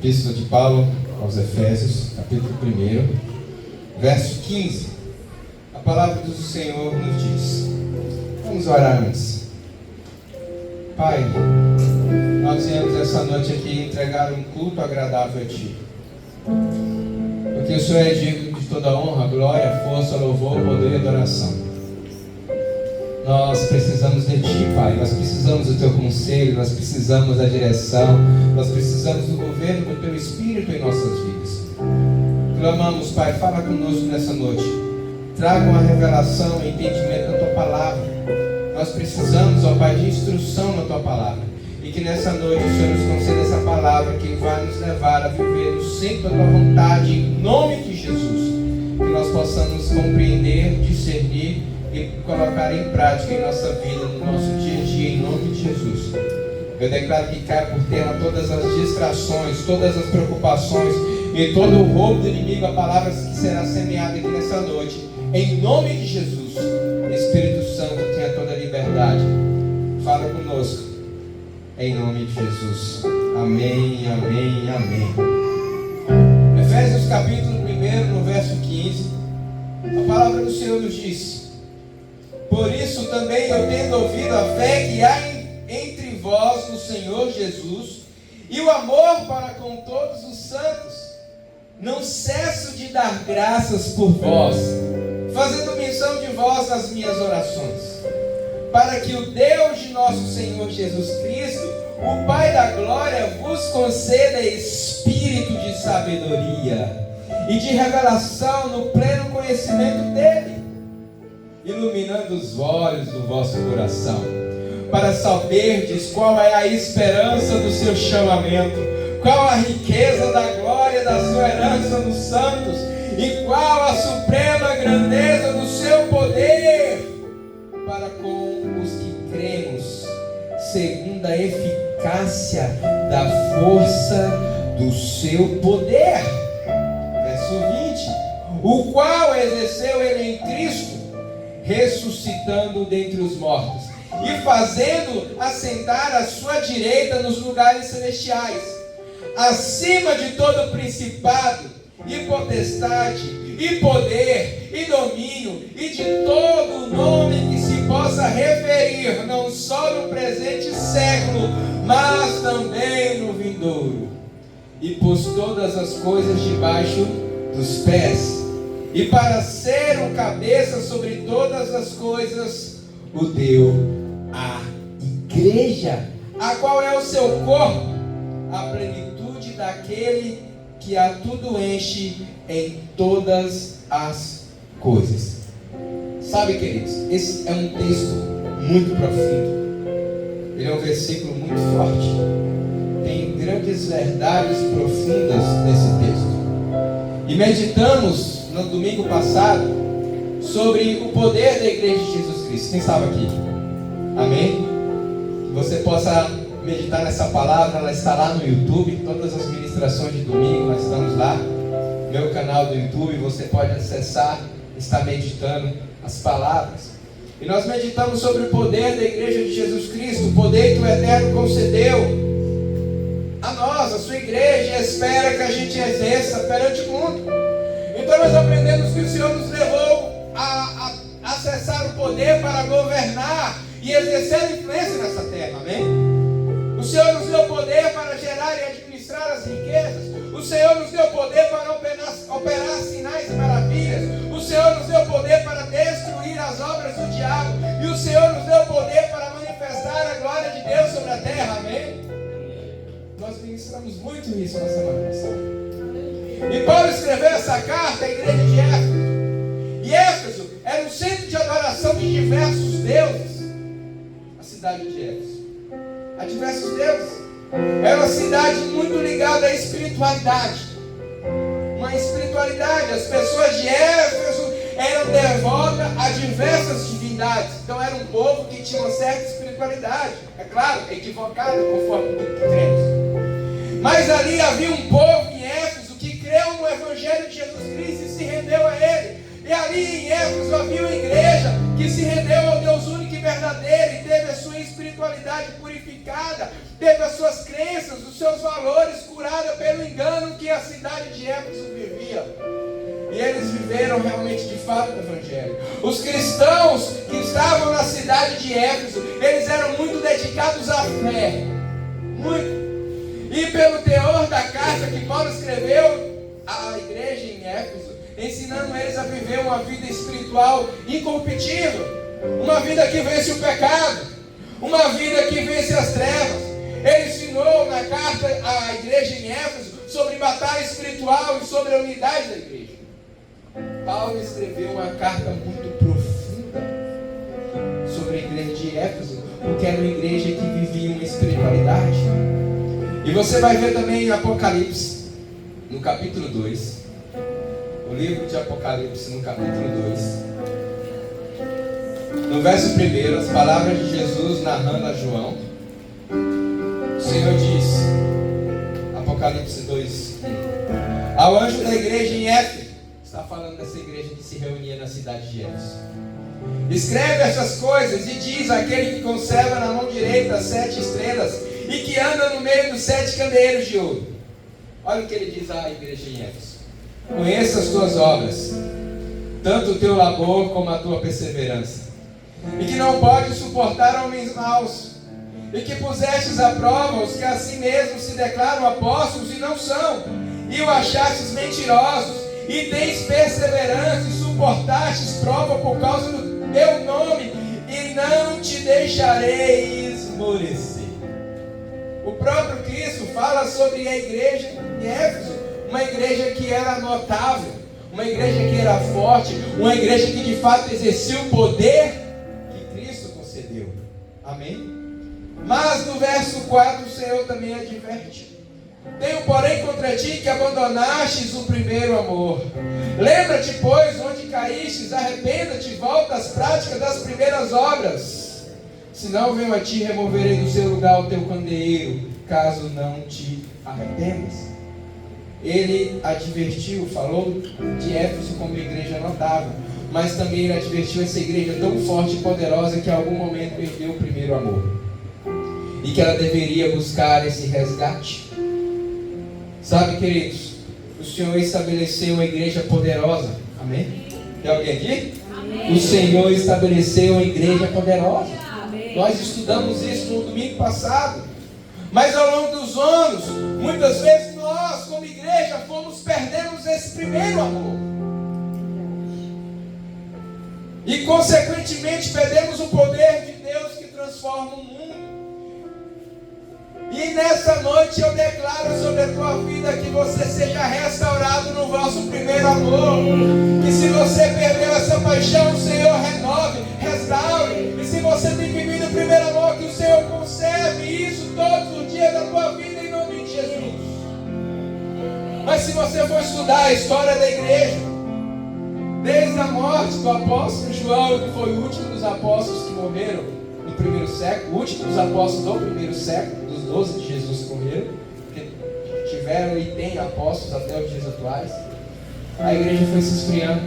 Epístola de Paulo aos Efésios, capítulo 1, verso 15. A palavra do Senhor nos diz. Vamos orar antes. Pai, nós viemos essa noite aqui entregar um culto agradável a Ti. Porque o Senhor é digno de toda honra, glória, força, louvor, poder e adoração. Nós precisamos de Ti, Pai. Nós precisamos do Teu conselho, nós precisamos da direção, nós precisamos do governo do Teu Espírito em nossas vidas. Clamamos, Pai, fala conosco nessa noite. Traga uma revelação e entendimento da Tua palavra. Nós precisamos, ó Pai, de instrução na Tua palavra. E que nessa noite o Senhor nos conceda essa palavra que vai nos levar a viver no centro da Tua vontade, em nome de Jesus. Que nós possamos compreender, discernir e colocar em prática em nossa vida, no nosso dia a dia, em nome de Jesus. Eu declaro que cai por terra todas as distrações, todas as preocupações e todo o roubo do inimigo, a palavra que será semeada aqui nessa noite, em nome de Jesus. Espírito Santo, tenha toda a liberdade. Fala conosco, em nome de Jesus. Amém, amém, amém. Efésios capítulo 1, no verso 15, a palavra do Senhor nos diz: por isso também eu, tendo ouvido a fé que há entre vós no Senhor Jesus e o amor para com todos os santos, não cesso de dar graças por vós, fazendo menção de vós nas minhas orações, para que o Deus de nosso Senhor Jesus Cristo, o Pai da glória, vos conceda espírito de sabedoria e de revelação no pleno conhecimento dele, iluminando os olhos do vosso coração, para saberdes qual é a esperança do seu chamamento, qual a riqueza da glória da sua herança nos santos, e qual a suprema grandeza do seu poder para com os que cremos, segundo a eficácia da força do seu poder. Verso 20: o qual exerceu ele em Cristo, ressuscitando dentre os mortos e fazendo assentar a sua direita nos lugares celestiais, acima de todo principado e potestade e poder e domínio e de todo nome que se possa referir, não só no presente século, mas também no vindouro, e pôs todas as coisas debaixo dos pés, e para ser o cabeça sobre todas as coisas, o deu à igreja, a qual é o seu corpo, a plenitude daquele que a tudo enche em todas as coisas. Sabe, queridos, esse é um texto muito profundo. Ele é um versículo muito forte. Tem grandes verdades profundas nesse texto. E meditamos no domingo passado sobre o poder da igreja de Jesus Cristo. Quem estava aqui? Amém? Que você possa meditar nessa palavra. Ela está lá no YouTube. Todas as ministrações de domingo nós estamos lá. Meu canal do YouTube, você pode acessar, está meditando as palavras. E nós meditamos sobre o poder da igreja de Jesus Cristo, o poder que o Eterno concedeu a nós, a sua igreja, e espera que a gente exerça perante o mundo. Então nós aprendemos que o Senhor nos levou a acessar o poder para governar e exercer influência nessa terra, amém? O Senhor nos deu poder para gerar e administrar as riquezas. O Senhor nos deu poder para operar sinais e maravilhas. O Senhor nos deu poder para destruir as obras do diabo. E o Senhor nos deu poder para manifestar a glória de Deus sobre a terra, amém? Nós ministramos muito isso na semana passada. E Paulo escreveu essa carta à igreja de Éfeso. E Éfeso era um centro de adoração de diversos deuses. A cidade de Éfeso, a diversos deuses. Era uma cidade muito ligada à espiritualidade. Uma espiritualidade. As pessoas de Éfeso eram devotas a diversas divindades. Então era um povo que tinha uma certa espiritualidade. É claro, equivocada conforme cremos. Mas ali havia um povo em Éfeso que creu no Evangelho de Jesus Cristo e se rendeu a Ele. E ali em Éfeso havia uma igreja que se rendeu ao Deus único e verdadeiro e teve a sua espiritualidade espiritualidade purificada, teve as suas crenças, os seus valores curados pelo engano que a cidade de Éfeso vivia. E eles viveram realmente de fato o Evangelho. Os cristãos que estavam na cidade de Éfeso, eles eram muito dedicados à fé. Muito. E pelo teor da carta que Paulo escreveu à igreja em Éfeso, ensinando eles a viver uma vida espiritual incorruptível, uma vida que vence o pecado, uma vida que vence as trevas. Ele ensinou na carta à igreja em Éfeso sobre batalha espiritual e sobre a unidade da igreja. Paulo escreveu uma carta muito profunda sobre a igreja de Éfeso, porque era uma igreja que vivia uma espiritualidade. E você vai ver também em Apocalipse, no capítulo 2, o livro de Apocalipse, no capítulo 2, no verso 1, as palavras de Jesus narrando a João. O Senhor diz, Apocalipse 2, 1, ao anjo da igreja em Éfeso, está falando dessa igreja que se reunia na cidade de Éfeso: escreve essas coisas e diz àquele que conserva na mão direita as 7 estrelas e que anda no meio dos 7 candeeiros de ouro. Olha o que ele diz à igreja em Éfeso: conheço as tuas obras, tanto o teu labor como a tua perseverança, e que não podes suportar homens maus, e que pusestes à prova os que a si mesmos se declaram apóstolos e não são, e o achastes mentirosos, e tens perseverança e suportastes prova por causa do meu nome, e não te deixarei esmorecer. O próprio Cristo fala sobre a igreja em Éfeso, uma igreja que era notável, uma igreja que era forte, uma igreja que de fato exercia o poder que Cristo concedeu. Amém? Mas no verso 4 o Senhor também adverte: tenho porém contra ti que abandonastes o primeiro amor. Lembra-te, pois, onde caístes, arrependa-te, volta às práticas das primeiras obras. Senão venho a ti e removerei do seu lugar o teu candeeiro, caso não te arrependas. Ele advertiu, falou de Éfeso como uma igreja notável, mas também ele advertiu essa igreja tão forte e poderosa que em algum momento perdeu o primeiro amor, e que ela deveria buscar esse resgate. Sabe, queridos, o Senhor estabeleceu uma igreja poderosa. Amém? Tem alguém aqui? Amém. O Senhor estabeleceu uma igreja poderosa. Amém. Nós estudamos isso no domingo passado. Mas ao longo dos anos, muitas vezes nós, como igreja, perdemos esse primeiro amor. E consequentemente perdemos o poder de Deus que transforma o mundo. E nessa noite eu declaro sobre a tua vida que você seja restaurado no vosso primeiro amor. Que se você perdeu essa paixão, o Senhor renove, restaure. E se você tem vivido o primeiro amor, que o Senhor conserve isso todos os dias da tua vida em nome de Jesus. Mas se você for estudar a história da igreja, desde a morte do apóstolo João, que foi o último dos apóstolos que morreram no primeiro século, o último dos apóstolos do primeiro século, 12 de Jesus correram, porque tiveram e têm apóstolos até os dias atuais. A igreja foi se esfriando,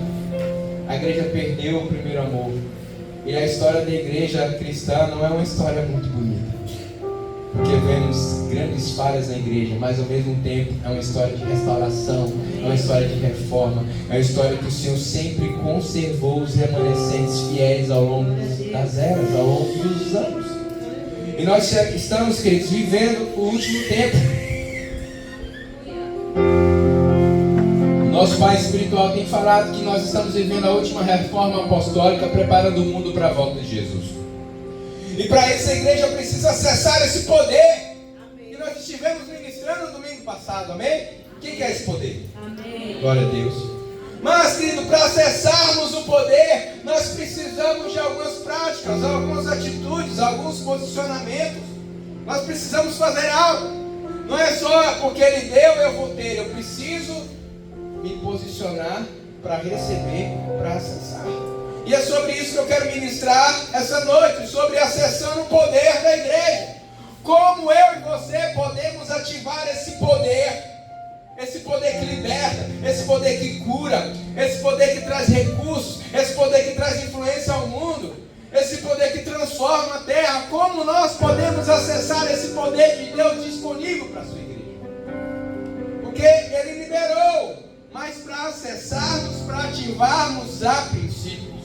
a igreja perdeu o primeiro amor. E a história da igreja cristã não é uma história muito bonita, porque vemos grandes falhas na igreja, mas ao mesmo tempo é uma história de restauração, é uma história de reforma, é uma história que o Senhor sempre conservou os remanescentes fiéis ao longo das eras, ao longo dos anos. E nós estamos, queridos, vivendo o último tempo. O nosso Pai espiritual tem falado que nós estamos vivendo a última reforma apostólica, preparando o mundo para a volta de Jesus. E para isso a igreja precisa acessar esse poder. Que nós estivemos ministrando no domingo passado, amém? O que é esse poder? Amém. Glória a Deus. Mas, querido, para acessarmos o poder, nós precisamos de algumas práticas, algumas atitudes, alguns posicionamentos. Nós precisamos fazer algo. Não é só porque Ele deu, eu vou ter. Eu preciso me posicionar para receber, para acessar. E é sobre isso que eu quero ministrar essa noite, sobre acessando o poder da igreja. Como eu e você podemos ativar esse poder. Esse poder que liberta, esse poder que cura, esse poder que traz recursos, esse poder que traz influência ao mundo, esse poder que transforma a terra como nós podemos acessar esse poder de Deus disponível para a sua igreja. Porque Ele liberou, mas para acessarmos, para ativarmos, há princípios,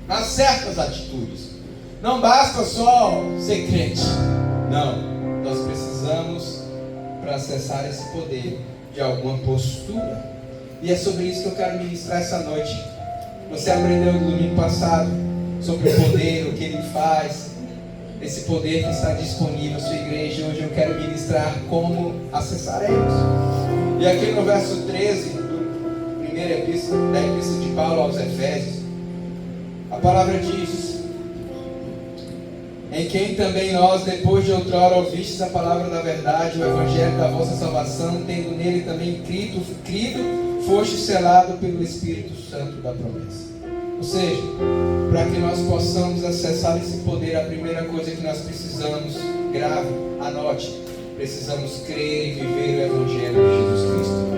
há certas atitudes. Não basta só ser crente. Não, nós precisamos, para acessar esse poder, de alguma postura. E é sobre isso que eu quero ministrar essa noite. Você aprendeu no domingo passado sobre o poder, o que ele faz, esse poder que está disponível à sua igreja. Hoje eu quero ministrar como acessaremos. E aqui no verso 13 da epístola de Paulo aos Efésios, a palavra diz: em quem também nós, depois de outrora ouvistes a palavra da verdade, o evangelho da vossa salvação, tendo nele também crido, foste selado pelo Espírito Santo da promessa. Ou seja, para que nós possamos acessar esse poder, a primeira coisa que nós precisamos, grave, anote, precisamos crer e viver o evangelho de Jesus Cristo.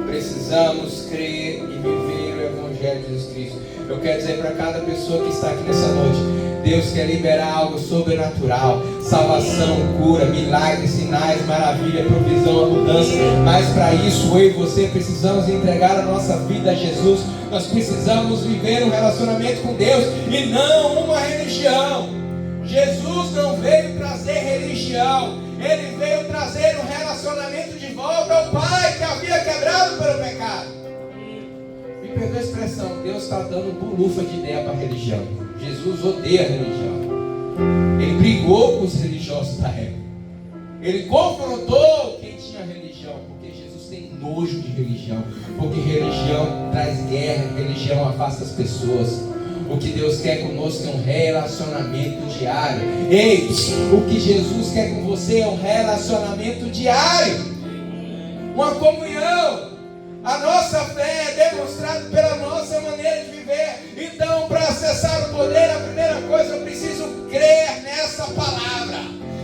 Precisamos crer e viver o evangelho de Jesus Cristo. Eu quero dizer para cada pessoa que está aqui nessa noite: Deus quer liberar algo sobrenatural, salvação, cura, milagres, sinais, maravilha, provisão, abundância. Mas para isso, eu e você precisamos entregar a nossa vida a Jesus. Nós precisamos viver um relacionamento com Deus e não uma religião. Jesus não veio trazer religião, Ele veio trazer um relacionamento de volta ao Pai que havia quebrado pelo pecado. Me perdoa a expressão, Deus está dando bulufa de ideia para a religião. Jesus odeia a religião. Ele brigou com os religiosos da época. Ele confrontou quem tinha religião, porque Jesus tem nojo de religião. Porque religião traz guerra, religião afasta as pessoas. O que Deus quer conosco é um relacionamento diário. Ei, o que Jesus quer com você é um relacionamento diário. Uma comunhão. A nossa fé é demonstrada pela nossa maneira de viver. Então, para acessar o poder, a primeira coisa, eu preciso crer nessa palavra.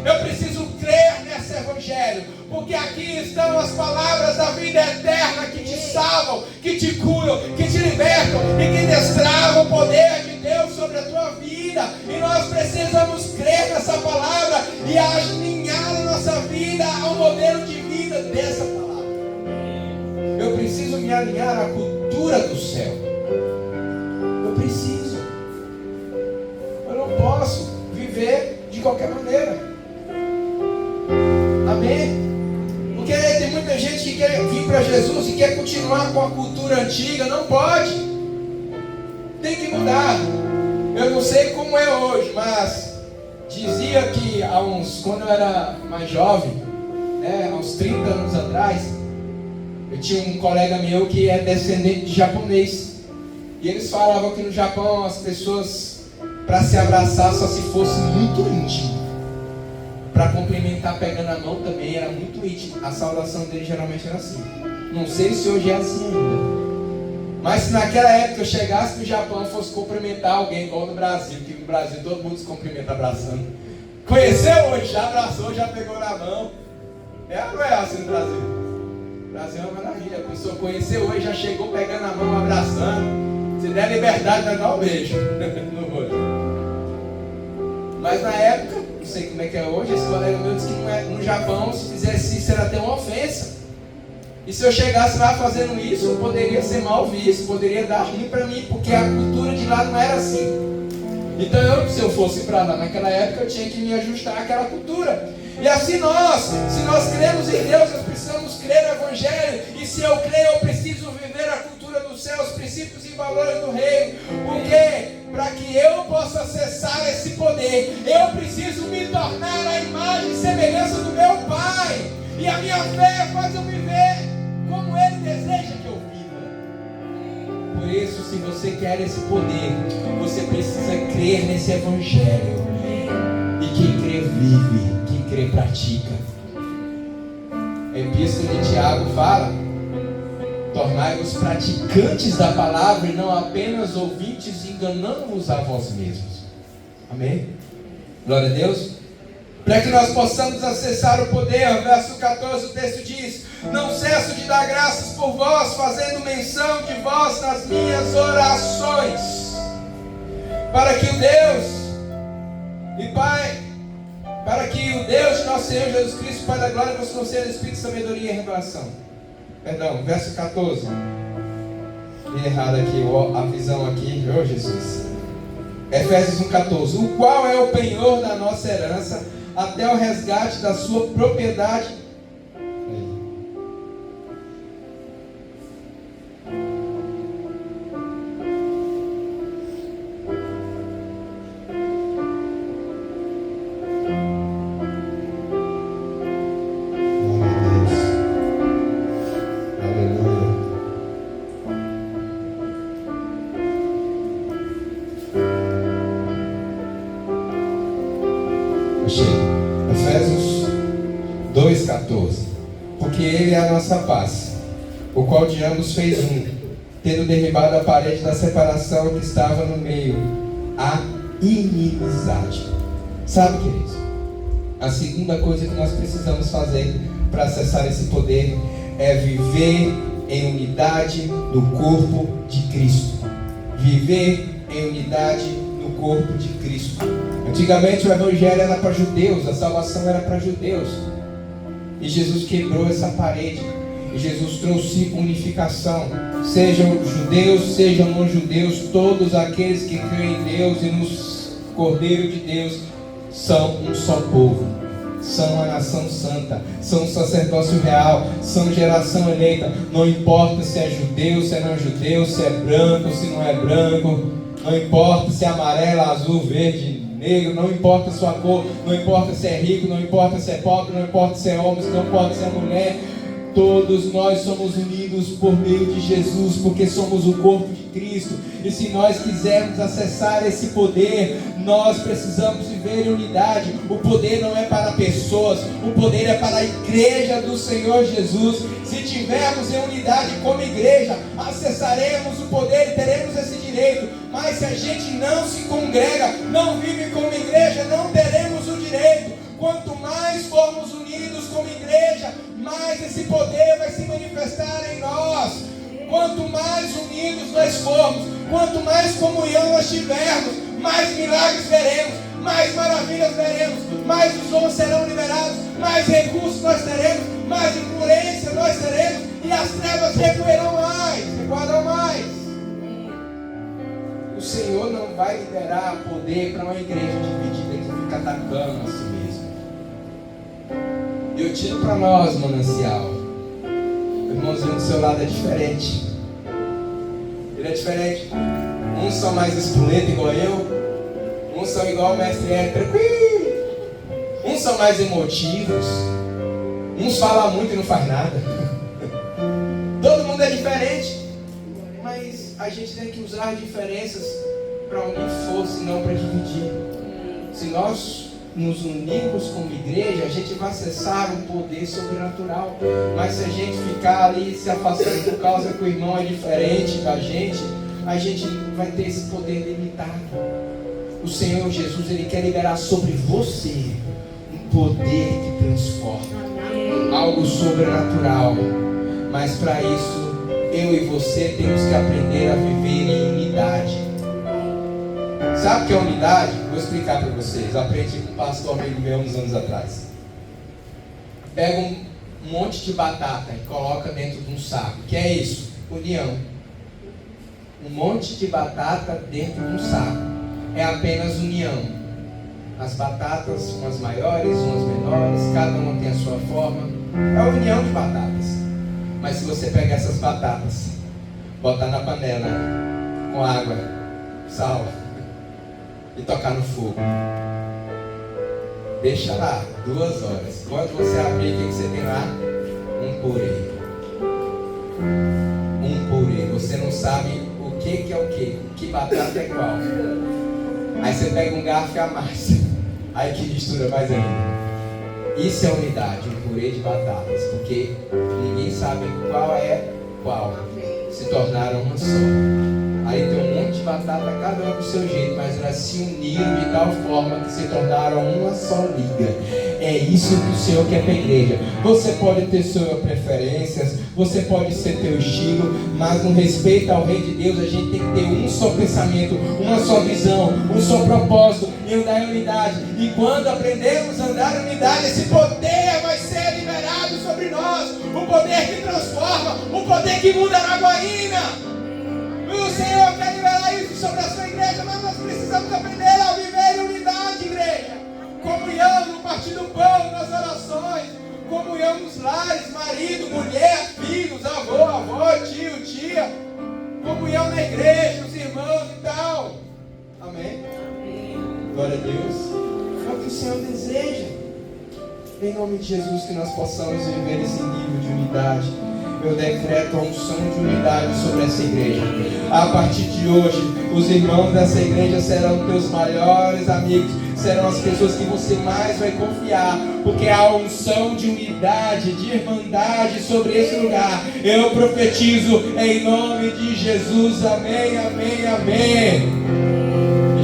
Eu preciso crer nesse evangelho. Porque aqui estão as palavras da vida eterna que te salvam, que te curam, que te libertam e que destravam o poder de Deus sobre a tua vida. E nós precisamos crer nessa palavra e alinhar a nossa vida ao modelo de vida dessa palavra. Eu preciso me alinhar à cultura do céu. Eu preciso. Eu não posso viver de qualquer maneira. Amém? Porque tem muita gente que quer vir para Jesus e quer continuar com a cultura antiga. Não pode. Tem que mudar. Eu não sei como é hoje, mas dizia que quando eu era mais jovem, há uns 30 anos atrás, eu tinha um colega meu que é descendente de japonês. E eles falavam que no Japão as pessoas, para se abraçar, só se fosse muito íntimo. Para cumprimentar pegando a mão também era muito íntimo. A saudação dele geralmente era assim. Não sei se hoje é assim ainda. Mas se naquela época eu chegasse no Japão e fosse cumprimentar alguém igual no Brasil, que no Brasil todo mundo se cumprimenta abraçando. Conheceu hoje, já abraçou, já pegou na mão. Não é assim no Brasil. O Brasil é uma maravilha. A pessoa conheceu hoje, já chegou pegando a mão, abraçando. Se der liberdade, vai dar um beijo no rosto. Mas na época, não sei como é que é hoje, esse colega meu disse que no Japão, se fizesse isso, era até uma ofensa. E se eu chegasse lá fazendo isso, eu poderia ser mal visto, poderia dar ruim para mim, porque a cultura de lá não era assim. Então se eu fosse para lá naquela época, eu tinha que me ajustar àquela cultura. E assim se nós cremos em Deus, nós precisamos crer no Evangelho. E se eu creio, eu preciso viver a cultura do céu, os princípios e valores do reino. Porque para que eu possa acessar esse poder, eu preciso me tornar a imagem e semelhança do meu Pai. E a minha fé faz eu viver como Ele deseja que eu viva. Por isso, se você quer esse poder, você precisa crer nesse Evangelho. E quem crê vive, quem crê pratica. A Epístola de Tiago fala: tornai-vos praticantes da palavra e não apenas ouvintes, enganando-vos a vós mesmos. Amém? Glória a Deus. Para que nós possamos acessar o poder, verso 14, o texto diz: não cesso de dar graças por vós, fazendo menção de vós nas minhas orações, para que o Deus E Pai, para que o Deus de nosso Senhor Jesus Cristo, Pai da glória, vos conceda espírito de sabedoria e revelação. Perdão, verso 14. E errado aqui, a visão aqui, oh Jesus. Efésios 1,14. O qual é o penhor da nossa herança, até o resgate da sua propriedade. Efésios 2,14. Porque Ele é a nossa paz, o qual de ambos fez um, tendo derribado a parede da separação que estava no meio, a inimizade. Sabe, queridos, a segunda coisa que nós precisamos fazer para acessar esse poder é viver em unidade no corpo de Cristo. Viver em unidade no corpo de Cristo. Antigamente o evangelho era para judeus, a salvação era para judeus. E Jesus quebrou essa parede. E Jesus trouxe unificação. Sejam judeus, sejam não judeus, todos aqueles que creem em Deus e no Cordeiro de Deus são um só povo. São a nação santa, são o sacerdócio real, são geração eleita. Não importa se é judeu, se não é judeu, se é branco, se não é branco. Não importa se é amarelo, azul, verde, negro, não importa a sua cor, não importa se é rico, não importa se é pobre, não importa se é homem, não importa se é mulher. Todos nós somos unidos por meio de Jesus, porque somos o corpo de Cristo. E se nós quisermos acessar esse poder, nós precisamos viver em unidade. O poder não é para pessoas, o poder é para a igreja do Senhor Jesus. Se tivermos em unidade como igreja, acessaremos o poder e teremos esse direito. Mas se a gente não se congrega, não vive como igreja, não teremos o direito. Quanto mais formos unidos como igreja, mais esse poder vai se manifestar em nós. Quanto mais unidos nós formos, quanto mais comunhão nós tivermos, mais milagres veremos, mais maravilhas veremos, mais os dons serão liberados, mais recursos nós teremos, mais influência nós teremos, e as trevas recuarão mais. O Senhor não vai liberar poder para uma igreja dividida que fica atacando a si mesmo. Eu tiro para nós, manancial. O irmãozinho do seu lado é diferente. Ele é diferente. Uns são mais espoletos igual eu. Uns são igual o mestre é, tranquilo. Uns são mais emotivos. Uns falam muito e não faz nada. Todo mundo é diferente. Mas a gente tem que usar diferenças para unir força e não para dividir. Se nós nos unirmos como igreja, a gente vai acessar um poder sobrenatural. Mas se a gente ficar ali se afastando por causa que o irmão é diferente da gente, a gente vai ter esse poder limitado. O Senhor Jesus, Ele quer liberar sobre você um poder que transforma, algo sobrenatural. Mas para isso, eu e você temos que aprender a viver em unidade. Sabe o que é unidade? Vou explicar para vocês. Aprendi com um pastor amigo meu uns anos atrás. Pega um monte de batata e coloca dentro de um saco. O que é isso? União. Um monte de batata dentro de um saco é apenas união. As batatas, umas maiores, umas menores, cada uma tem a sua forma. É a união de batatas. Mas se você pegar essas batatas, botar na panela com água, sal e tocar no fogo, deixa lá 2 horas. Quando você abrir, o que você tem lá? Um purê. Você não sabe o que é o que batata é qual. Aí você pega um garfo e amassa. Aí que mistura mais ainda. Isso é unidade, um purê de batatas, porque ninguém sabe qual é qual. Se tornaram uma só. Aí tem um monte de batata, cada um do seu jeito, mas elas se uniram de tal forma que se tornaram uma só liga. É isso que o Senhor quer para a igreja. Você pode ter suas preferências, você pode ser teu estilo, mas no respeito ao Rei de Deus, a gente tem que ter um só pensamento, uma só visão, um só propósito. em andar em unidade. E quando aprendemos a andar em unidade, esse poder vai ser liberado sobre nós. O poder que transforma, o poder que muda a Araguaína. O Senhor quer liberar isso sobre a sua igreja, mas nós precisamos aprender a viver em unidade, igreja. Comunhão no partir do pão, nas orações. Comunhão nos lares, marido, mulher, filhos, avô, avó, tio, tia. Comunhão na igreja, os irmãos e tal. Amém? Amém. Glória a Deus. É o que o Senhor deseja. Em nome de Jesus, que nós possamos viver esse nível de unidade. Eu decreto a unção de unidade sobre essa igreja. A partir de hoje, os irmãos dessa igreja serão teus maiores amigos. Serão as pessoas que você mais vai confiar. Porque há unção de unidade, de irmandade sobre esse lugar. Eu profetizo em nome de Jesus. Amém, amém, amém.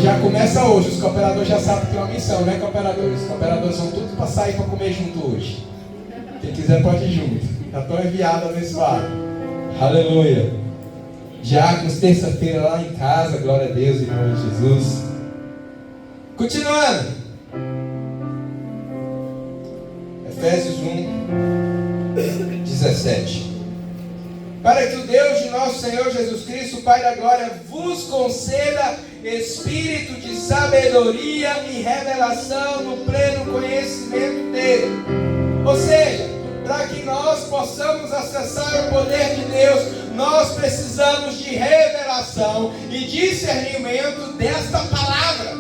Já começa hoje. Os cooperadores já sabem que tem uma missão, né, cooperadores? Os cooperadores vão tudo para sair para comer junto hoje. Quem quiser pode ir junto. Já estou enviado, abençoado. Aleluia. Diáconos, terça-feira lá em casa. Glória a Deus, em nome de Jesus. Continuando. Efésios 1, 17. Para que o Deus de nosso Senhor Jesus Cristo, o Pai da Glória, vos conceda espírito de sabedoria e revelação no pleno conhecimento dele. Ou seja, para que nós possamos acessar o poder de Deus, nós precisamos de revelação e discernimento desta palavra.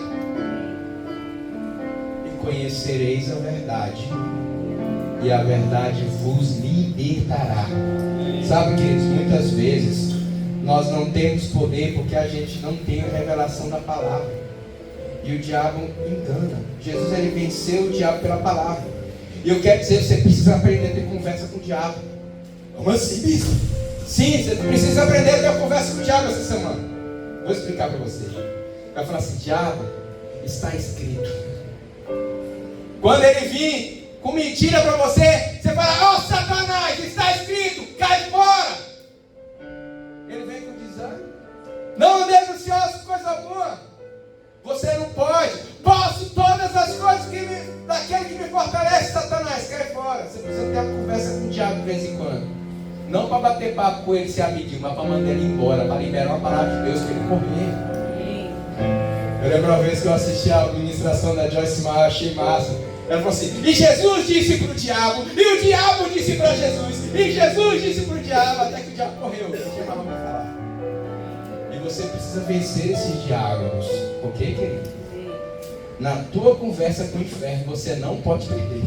E conhecereis a verdade, e a verdade vos libertará. Sabe, queridos, muitas vezes nós não temos poder porque a gente não tem a revelação da palavra. E o diabo engana. Jesus, ele venceu o diabo pela palavra. E eu quero dizer, você precisa aprender a ter conversa com o diabo. Como assim, bispo? Sim, você precisa aprender a ter conversa com o diabo essa semana. Vou explicar para você. Vai falar assim: diabo, está escrito. Quando ele vir com mentira para você, você fala: ó, Satanás, está escrito, cai fora. Ele vem com desânimo. Não andeis ansiosos por coisa alguma. Você não pode. Posso todas as coisas daquele que me fortalece, Satanás, cai fora. Você precisa ter uma conversa com o diabo de vez em quando. Não para bater papo com ele, ser amiguinho, mas para mandar ele embora, para liberar uma palavra de Deus para ele correr. Eu lembro uma vez que eu assisti a ministração da Joyce Meyer, achei massa. Ela falou assim: e Jesus disse para o diabo, e o diabo disse para Jesus, e Jesus disse para o diabo, até que o diabo correu. Não tinha mais para falar. E você precisa vencer esses diálogos, ok, querido? Na tua conversa com o inferno, você não pode perder.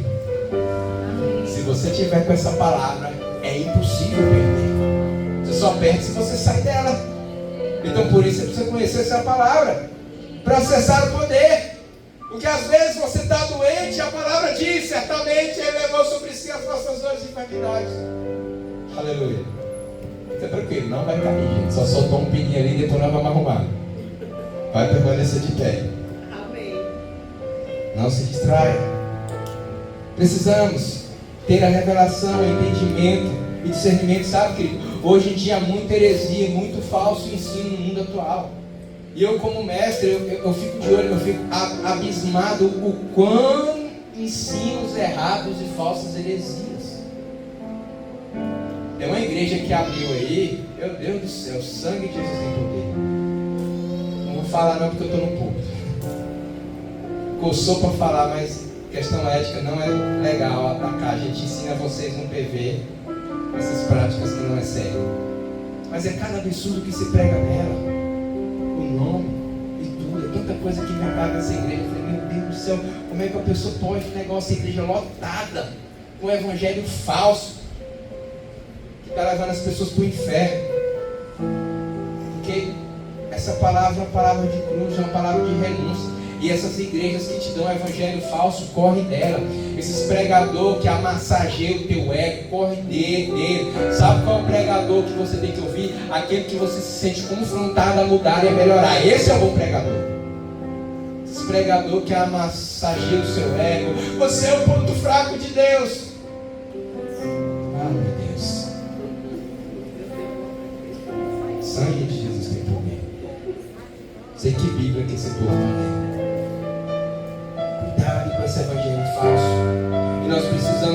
Se você tiver com essa palavra, é impossível perder. Você só perde se você sair dela. Então por isso você precisa conhecer essa palavra, para acessar o poder. Porque às vezes você está doente, a palavra diz: certamente Ele levou sobre si as nossas dores e enfermidades. Aleluia. Fica tranquilo, não vai cair, gente. Só soltou um pininho ali e depois nós vamos arrumar. Vai permanecer de pé. Amém. Não se distraia. Precisamos ter a revelação, o entendimento e discernimento. Sabe, querido? Hoje em dia há muita heresia, muito falso ensino no mundo atual. E eu, como mestre, eu fico de olho, eu fico abismado o quão ensinos errados e falsas heresias. Tem uma igreja que abriu aí, meu Deus do céu, o sangue de Jesus tem poder. Não vou falar não, porque eu estou no púlpito. Coçou para falar, mas questão ética não é legal atacar. A gente ensina vocês no PV essas práticas que não é sério. Mas é cada absurdo que se prega nela. O nome e tudo, é tanta coisa que inventaram nessa igreja. Eu falei: meu Deus do céu, como é que a pessoa pode negócio a igreja lotada com um evangelho falso que está levando as pessoas para o inferno? Porque essa palavra é uma palavra de cruz, é uma palavra de renúncia. E essas igrejas que te dão evangelho falso, corre dela. Esses pregadores que amassageiam o teu ego, corre dele. Sabe qual é o pregador que você tem que ouvir? Aquele que você se sente confrontado a mudar e a melhorar. Esse é o bom pregador. Esse pregador que amassageia o seu ego. Você é o ponto fraco de Deus. Ah, meu Deus. Sangue de Jesus tem poder. Sei que Bíblia que esse povo tem.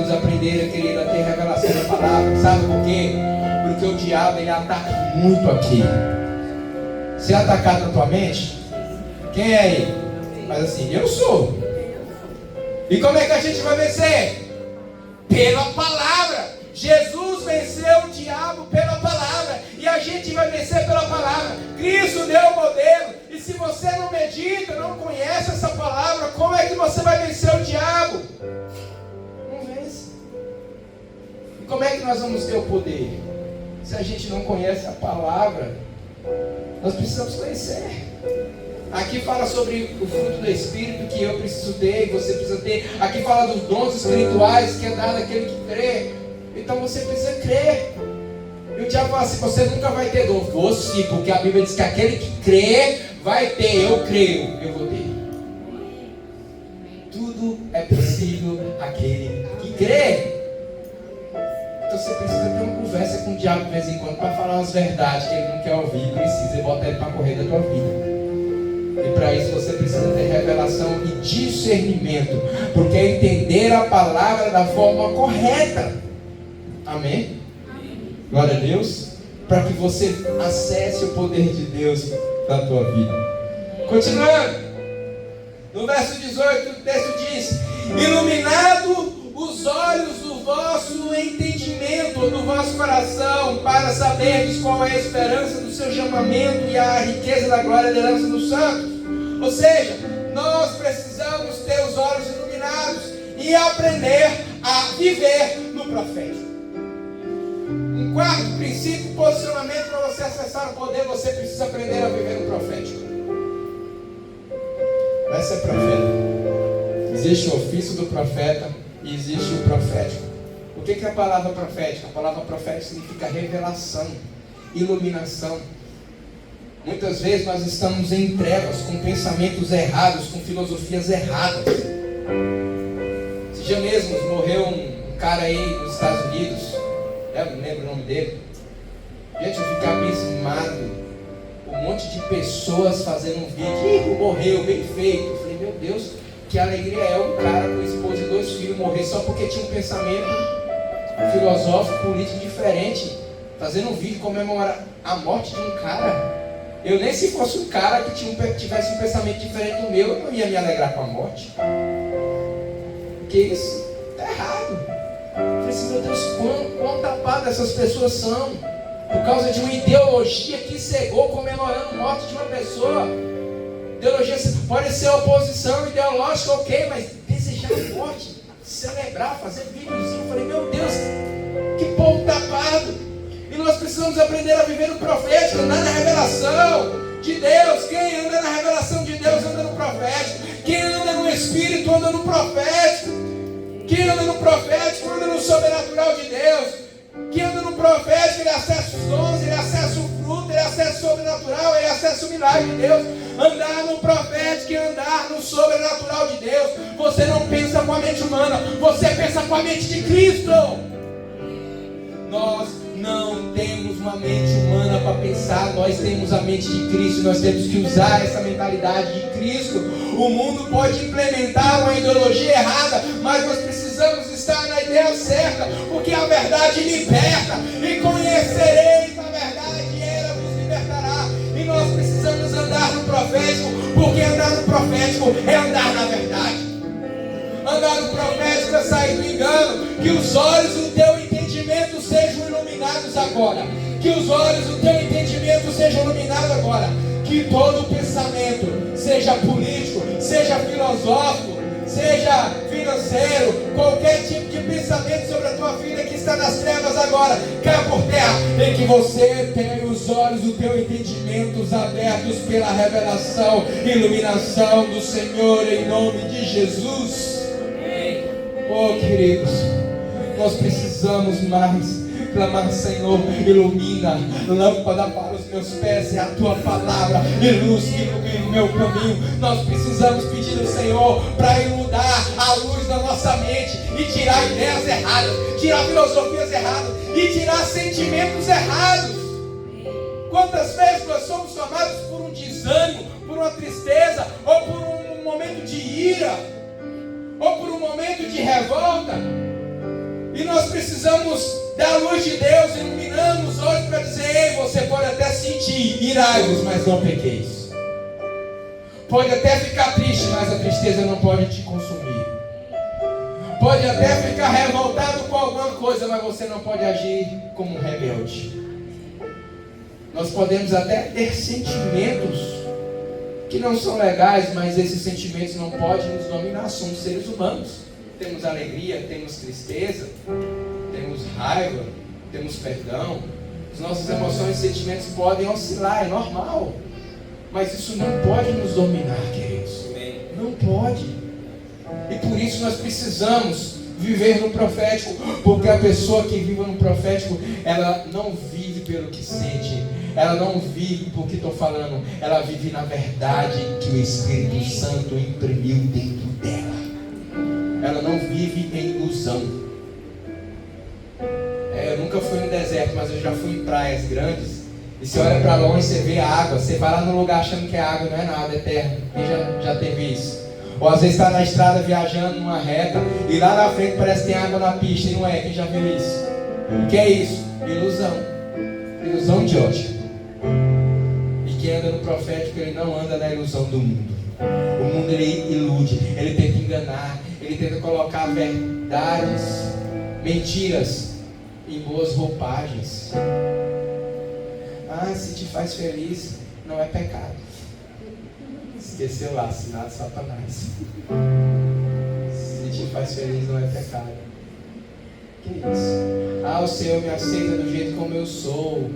precisamos aprender, querido, a ter revelação da palavra. Sabe por quê? Porque o diabo, ele ataca muito aqui. Se atacar na tua mente, quem é ele? Mas assim, eu sou. E como é que a gente vai vencer? Pela palavra. Jesus venceu o diabo pela palavra. E a gente vai vencer pela palavra. Cristo deu o modelo. E se você não medita, não conhece essa palavra, como é que você vai vencer o diabo? Não vence. E como é que nós vamos ter o poder? Se a gente não conhece a palavra, nós precisamos conhecer. Aqui fala sobre o fruto do Espírito que eu preciso ter e você precisa ter. Aqui fala dos dons espirituais que é dado àquele que crê. Então você precisa crer. E o diabo fala assim: você nunca vai ter dom. Vou sim, porque a Bíblia diz que aquele que crê vai ter. Eu creio, eu vou ter. Tudo é possível àquele que crê. Então você precisa ter uma conversa com o diabo de vez em quando para falar as verdades que ele não quer ouvir e precisa e botar ele para correr da tua vida. E para isso você precisa ter revelação e discernimento, porque é entender a palavra da forma correta. Amém? Glória a Deus. Para que você acesse o poder de Deus na tua vida. Continuando, no verso 18 o texto diz: iluminado os olhos do vosso entendimento, do vosso coração, para saberdes qual é a esperança do seu chamamento e a riqueza da glória da herança dos santos. Ou seja, nós precisamos ter os olhos iluminados e aprender a viver no profético. Um quarto princípio, posicionamento para você acessar o poder, você precisa aprender a viver no profético. Vai ser profeta. Existe o ofício do profeta e existe o profético. O que é a palavra profética? A palavra profética significa revelação, iluminação. Muitas vezes nós estamos em trevas, com pensamentos errados, com filosofias erradas. Esse dia mesmo morreu um cara aí nos Estados Unidos, eu não lembro o nome dele. Gente, eu fiquei abismado. Um monte de pessoas fazendo um vídeo. Morreu, bem feito. Eu falei, meu Deus, que alegria é um cara com esposa e 2 filhos morrer só porque tinha um pensamento filosófico, político diferente, fazendo um vídeo comemorar a morte de um cara. Eu nem se fosse um cara que tivesse um pensamento diferente do meu, eu não ia me alegrar com a morte. Porque isso está errado. Eu falei assim, meu Deus, quão tapadas essas pessoas são, por causa de uma ideologia que cegou, comemorando a morte de uma pessoa. Ideologia pode ser oposição ideológica, ok, mas desejar a morte, celebrar, fazer videozinho. Eu falei, meu Deus, que povo tapado. E nós precisamos aprender a viver no profético, andar na revelação de Deus. Quem anda na revelação de Deus anda no profético. Quem anda no Espírito anda no profético. Quem anda no profético anda no sobrenatural de Deus. Quem anda no profético, ele acessa os dons, ele acessa o fruto, ele acessa o sobrenatural, ele acessa o milagre de Deus. Andar no profético e andar no sobrenatural de Deus. Você não pensa com a mente humana, você pensa com a mente de Cristo. Nós não temos uma mente humana para pensar, nós temos a mente de Cristo, nós temos que usar essa mentalidade de Cristo. O mundo pode implementar uma ideologia errada, mas nós precisamos estar na ideia certa, porque a verdade liberta, e conhecereis a verdade e ela vos libertará. E nós precisamos andar no profético, porque andar no profético é andar na verdade. Andar no profético é sair do engano. Que os olhos do teu entendimento sejam iluminados agora. Que os olhos do teu entendimento sejam iluminados agora. Que todo pensamento, seja político, seja filosófico, seja financeiro, qualquer tipo de pensamento sobre a tua vida que está nas trevas agora, caia por terra. E que você tenha os olhos do teu entendimento abertos pela revelação, iluminação do Senhor, em nome de Jesus. Oh, queridos, nós precisamos mais clamar, Senhor, ilumina, lâmpada para os meus pés é a tua palavra, e luz que ilumina o meu caminho. Nós precisamos pedir ao Senhor para iludar a luz da nossa mente e tirar ideias erradas, tirar filosofias erradas e tirar sentimentos errados. Quantas vezes nós somos tomados por um desânimo, por uma tristeza, ou por um momento de ira, ou por um momento de revolta, E nós precisamos da luz de Deus iluminando os olhos para dizer: ei, você pode até sentir, irai-vos, mas não pequeis. Pode até ficar triste, mas a tristeza não pode te consumir. Pode até ficar revoltado com alguma coisa, mas você não pode agir como um rebelde. Nós podemos até ter sentimentos que não são legais, mas esses sentimentos não podem nos dominar. Somos seres humanos. Temos alegria, temos tristeza, temos raiva, temos perdão. As nossas emoções e sentimentos podem oscilar, é normal. Mas isso não pode nos dominar, queridos. Não pode. E por isso nós precisamos viver no profético. Porque a pessoa que vive no profético, ela não vive pelo que sente. Ela não vive porque estou falando. Ela vive na verdade que o Espírito Santo imprimiu dentro dela. Ela não vive em ilusão. Eu nunca fui no deserto, mas eu já fui em praias grandes. E você olha para longe, você vê a água. Você vai lá no lugar achando que a água não é nada, é terra. Quem já teve isso? Ou às vezes está na estrada viajando numa reta e lá na frente parece que tem água na pista e não é. Quem já viu isso? O que é isso? Ilusão. Ilusão de ótica. E quem anda no profético, ele não anda na ilusão do mundo. O mundo, ele ilude, ele tenta enganar, ele tenta colocar verdades, mentiras em boas roupagens. Se te faz feliz, não é pecado. Esqueceu lá, assinado Satanás. Se te faz feliz, não é pecado. Que isso? O Senhor me aceita do jeito como eu sou.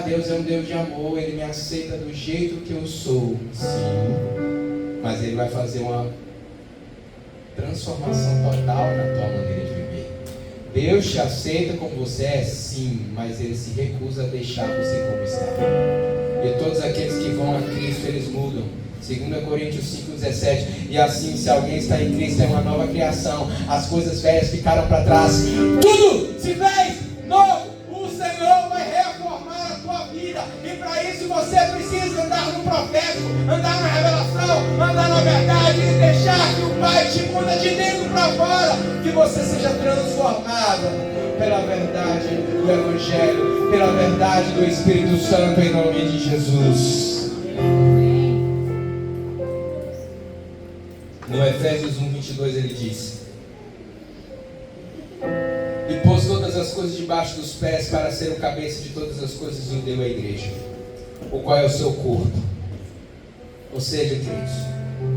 Deus é um Deus de amor, Ele me aceita do jeito que eu sou. Sim, mas Ele vai fazer uma transformação total na tua maneira de viver. Deus te aceita como você é, sim, mas Ele se recusa a deixar você como está. E todos aqueles que vão a Cristo, eles mudam. 2 Coríntios 5,17. E assim, se alguém está em Cristo, é uma nova criação. As coisas velhas ficaram para trás. Tudo se fez novo. O Senhor vai reformar a tua vida. E para isso você precisa andar no profético, andar na revelação, andar na verdade e deixar que o Pai te muda de dentro para fora. Que você seja transformado pela verdade do Evangelho, pela verdade do Espírito Santo, em nome de Jesus. No Efésios 1:22 ele diz: e pôs todas as coisas debaixo dos pés, para ser o cabeça de todas as coisas, e o deu à igreja, o qual é o seu corpo. Ou seja, queridos,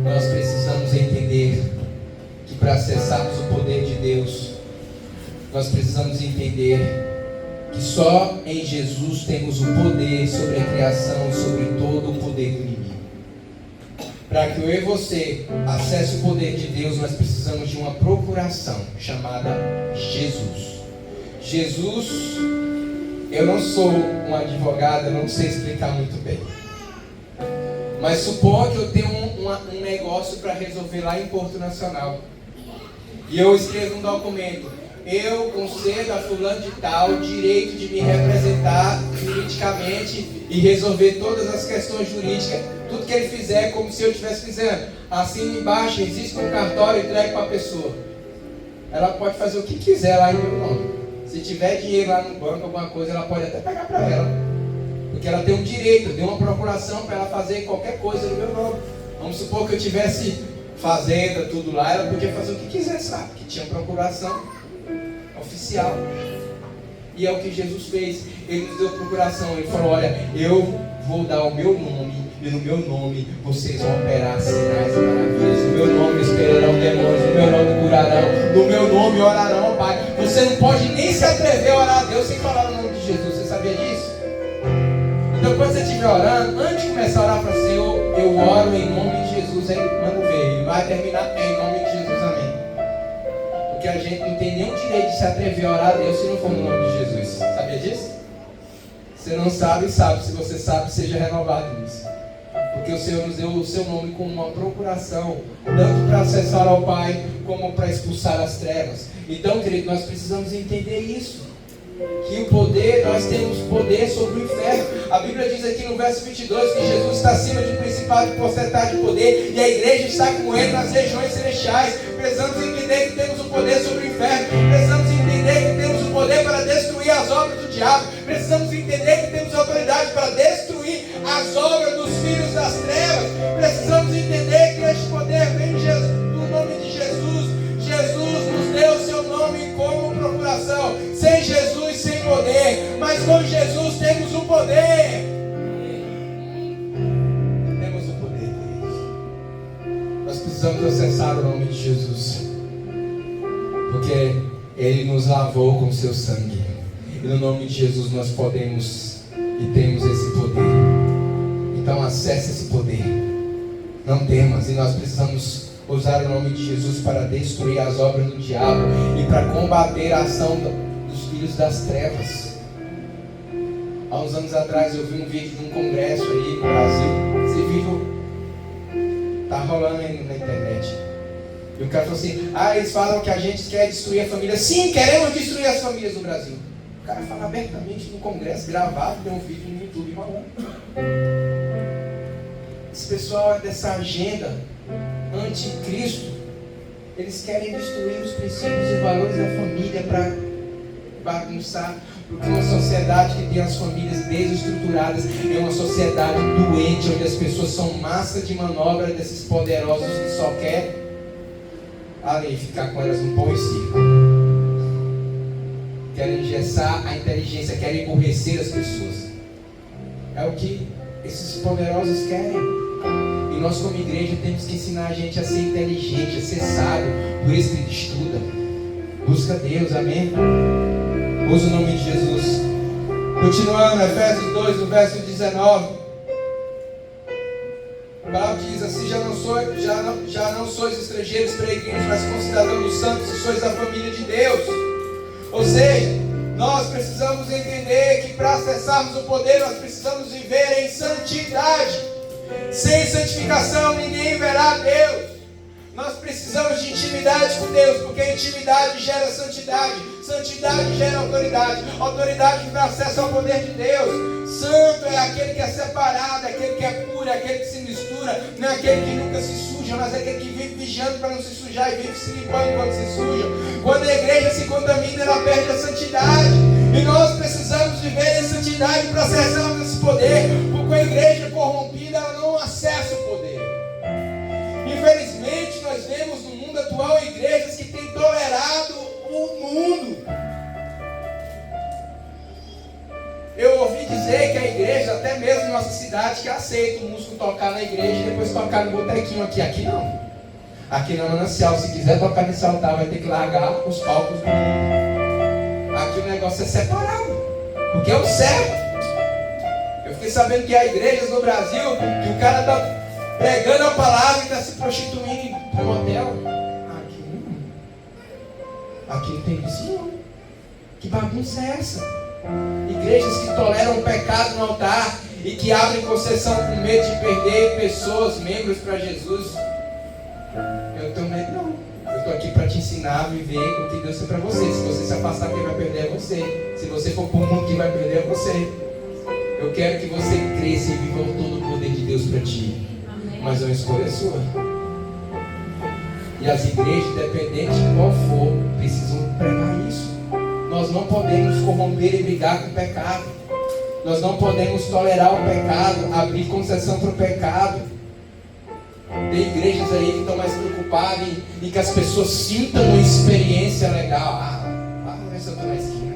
nós precisamos entender que para acessarmos o poder de Deus, nós precisamos entender que só em Jesus temos o poder sobre a criação e sobre todo o poder do inimigo. Para que eu e você acesse o poder de Deus, nós precisamos de uma procuração chamada Jesus. Jesus, eu não sou um advogado, eu não sei explicar muito bem. Mas suponha que eu tenho um negócio para resolver lá em Porto Nacional. E eu escrevo um documento: eu concedo a fulano de tal o direito de me representar juridicamente e resolver todas as questões jurídicas. Tudo que ele fizer é como se eu estivesse fazendo. Assina embaixo, existe um cartório, entregue para a pessoa. Ela pode fazer o que quiser lá em meu nome. Se tiver dinheiro lá no banco, alguma coisa, ela pode até pegar para ela. Porque ela tem um direito, eu dei uma procuração para ela fazer qualquer coisa no meu nome. Vamos supor que eu tivesse fazenda, tudo lá, ela podia fazer o que quisesse, sabe? Que tinha procuração oficial. E é o que Jesus fez. Ele nos deu procuração. Ele falou: olha, eu vou dar o meu nome, e no meu nome vocês vão operar sinais e maravilhas. No meu nome esperarão demônios, no meu nome curarão, no meu nome orarão ao Pai. Você não pode nem se atrever a orar a Deus sem falar o nome de Jesus. Você sabia disso? Então quando você estiver orando, antes de começar a orar para o Senhor, eu oro em nome de Jesus. Aí manda ver, ele vai terminar em nome de Jesus, amém. Porque a gente não tem nenhum direito de se atrever a orar a Deus se não for no nome de Jesus. Sabia disso? Você não sabe, sabe. Se você sabe, seja renovado nisso. Porque o Senhor nos deu o seu nome como uma procuração, tanto para acessar ao Pai, como para expulsar as trevas. Então, querido, nós precisamos entender isso. Que o poder, nós temos poder sobre o inferno. A Bíblia diz aqui no verso 22 que Jesus está acima de principado, de potestade de poder, e a igreja está com ele nas regiões celestiais. Precisamos entender que temos o poder sobre o inferno. Precisamos entender que temos o poder para destruir as obras do diabo. Precisamos entender que temos autoridade para destruir as obras dos filhos das trevas. Precisamos entender que este poder vem do nome de Jesus. Jesus nos deu o seu nome como procuração. Sem Jesus, sem poder. Mas com Jesus temos o poder. Temos o poder, queridos. Nós precisamos acessar o nome de Jesus. Porque Ele nos lavou com seu sangue. E no nome de Jesus nós podemos e temos esse poder. Então acesse esse poder. Não temas. E nós precisamos usar o nome de Jesus para destruir as obras do diabo e para combater a ação dos filhos das trevas. Há uns anos atrás eu vi um vídeo de um congresso aí no Brasil. Esse vídeo está rolando aí na internet. E o cara falou assim: eles falam que a gente quer destruir a família. Sim, queremos destruir as famílias do Brasil. O cara fala abertamente no congresso, gravado, tem um vídeo no YouTube rolando. Esse pessoal é dessa agenda anticristo. Eles querem destruir os princípios e valores da família para bagunçar. Porque uma sociedade que tem as famílias desestruturadas é uma sociedade doente, onde as pessoas são massa de manobra desses poderosos que só querem ali ficar com elas no pão e circo. Querem engessar a inteligência, querem emburrecer as pessoas. É o que esses poderosos querem. E nós como igreja temos que ensinar a gente a ser inteligente, a ser sábio. Por isso que a gente estuda. Busca Deus, amém? Usa o nome de Jesus. Continuando, Efésios 2, no verso 19. A palavra diz assim: já não sois estrangeiros, peregrinos, mas concidadãos dos santos e sois da família de Deus. Ou seja, nós precisamos entender que para acessarmos o poder, nós precisamos viver em santidade. Sem santificação, ninguém verá Deus. Nós precisamos de intimidade com Deus, porque intimidade gera santidade. Santidade gera autoridade. Autoridade dá acesso ao poder de Deus. Santo é aquele que é separado, é aquele que é puro, é aquele que se mistura. Não é aquele que nunca se suja, mas é aquele que vive vigiando para não se sujar e vive se limpando quando se suja. Quando a igreja se contamina, ela perde a santidade. E nós precisamos viver em santidade para acessarmos esse poder, porque a igreja corrompida, ela não acessa o poder. Infelizmente, nós vemos no mundo atual igrejas que têm tolerado o mundo. Eu ouvi dizer que a igreja, até mesmo em nossa cidade, que aceita o músico tocar na igreja e depois tocar no botequinho aqui. Aqui não. Aqui na Manancial, se quiser tocar nesse altar, vai ter que largar os palcos do mundo. Aqui o negócio é separado, porque é o certo. Eu fiquei sabendo que há igrejas no Brasil que o cara está pregando a palavra e está se prostituindo em um hotel. Aqui não tem isso não. Que bagunça é essa? Igrejas que toleram o pecado no altar e que abrem concessão com medo de perder pessoas, membros para Jesus. Eu tenho medo não. Eu estou aqui para te ensinar a viver o que Deus tem para você. Se você se afastar, quem vai perder é você. Se você for para o mundo, quem vai perder é você. Eu quero que você cresça e viva todo o poder de Deus para ti. Mas a escolha é sua. E as igrejas, independente de qual for, precisam pregar isso. Nós não podemos corromper e brigar com o pecado. Nós não podemos tolerar o pecado, abrir concessão para o pecado. Tem igrejas aí que estão mais preocupadas em que as pessoas sintam uma experiência legal. Mas eu estou na esquina.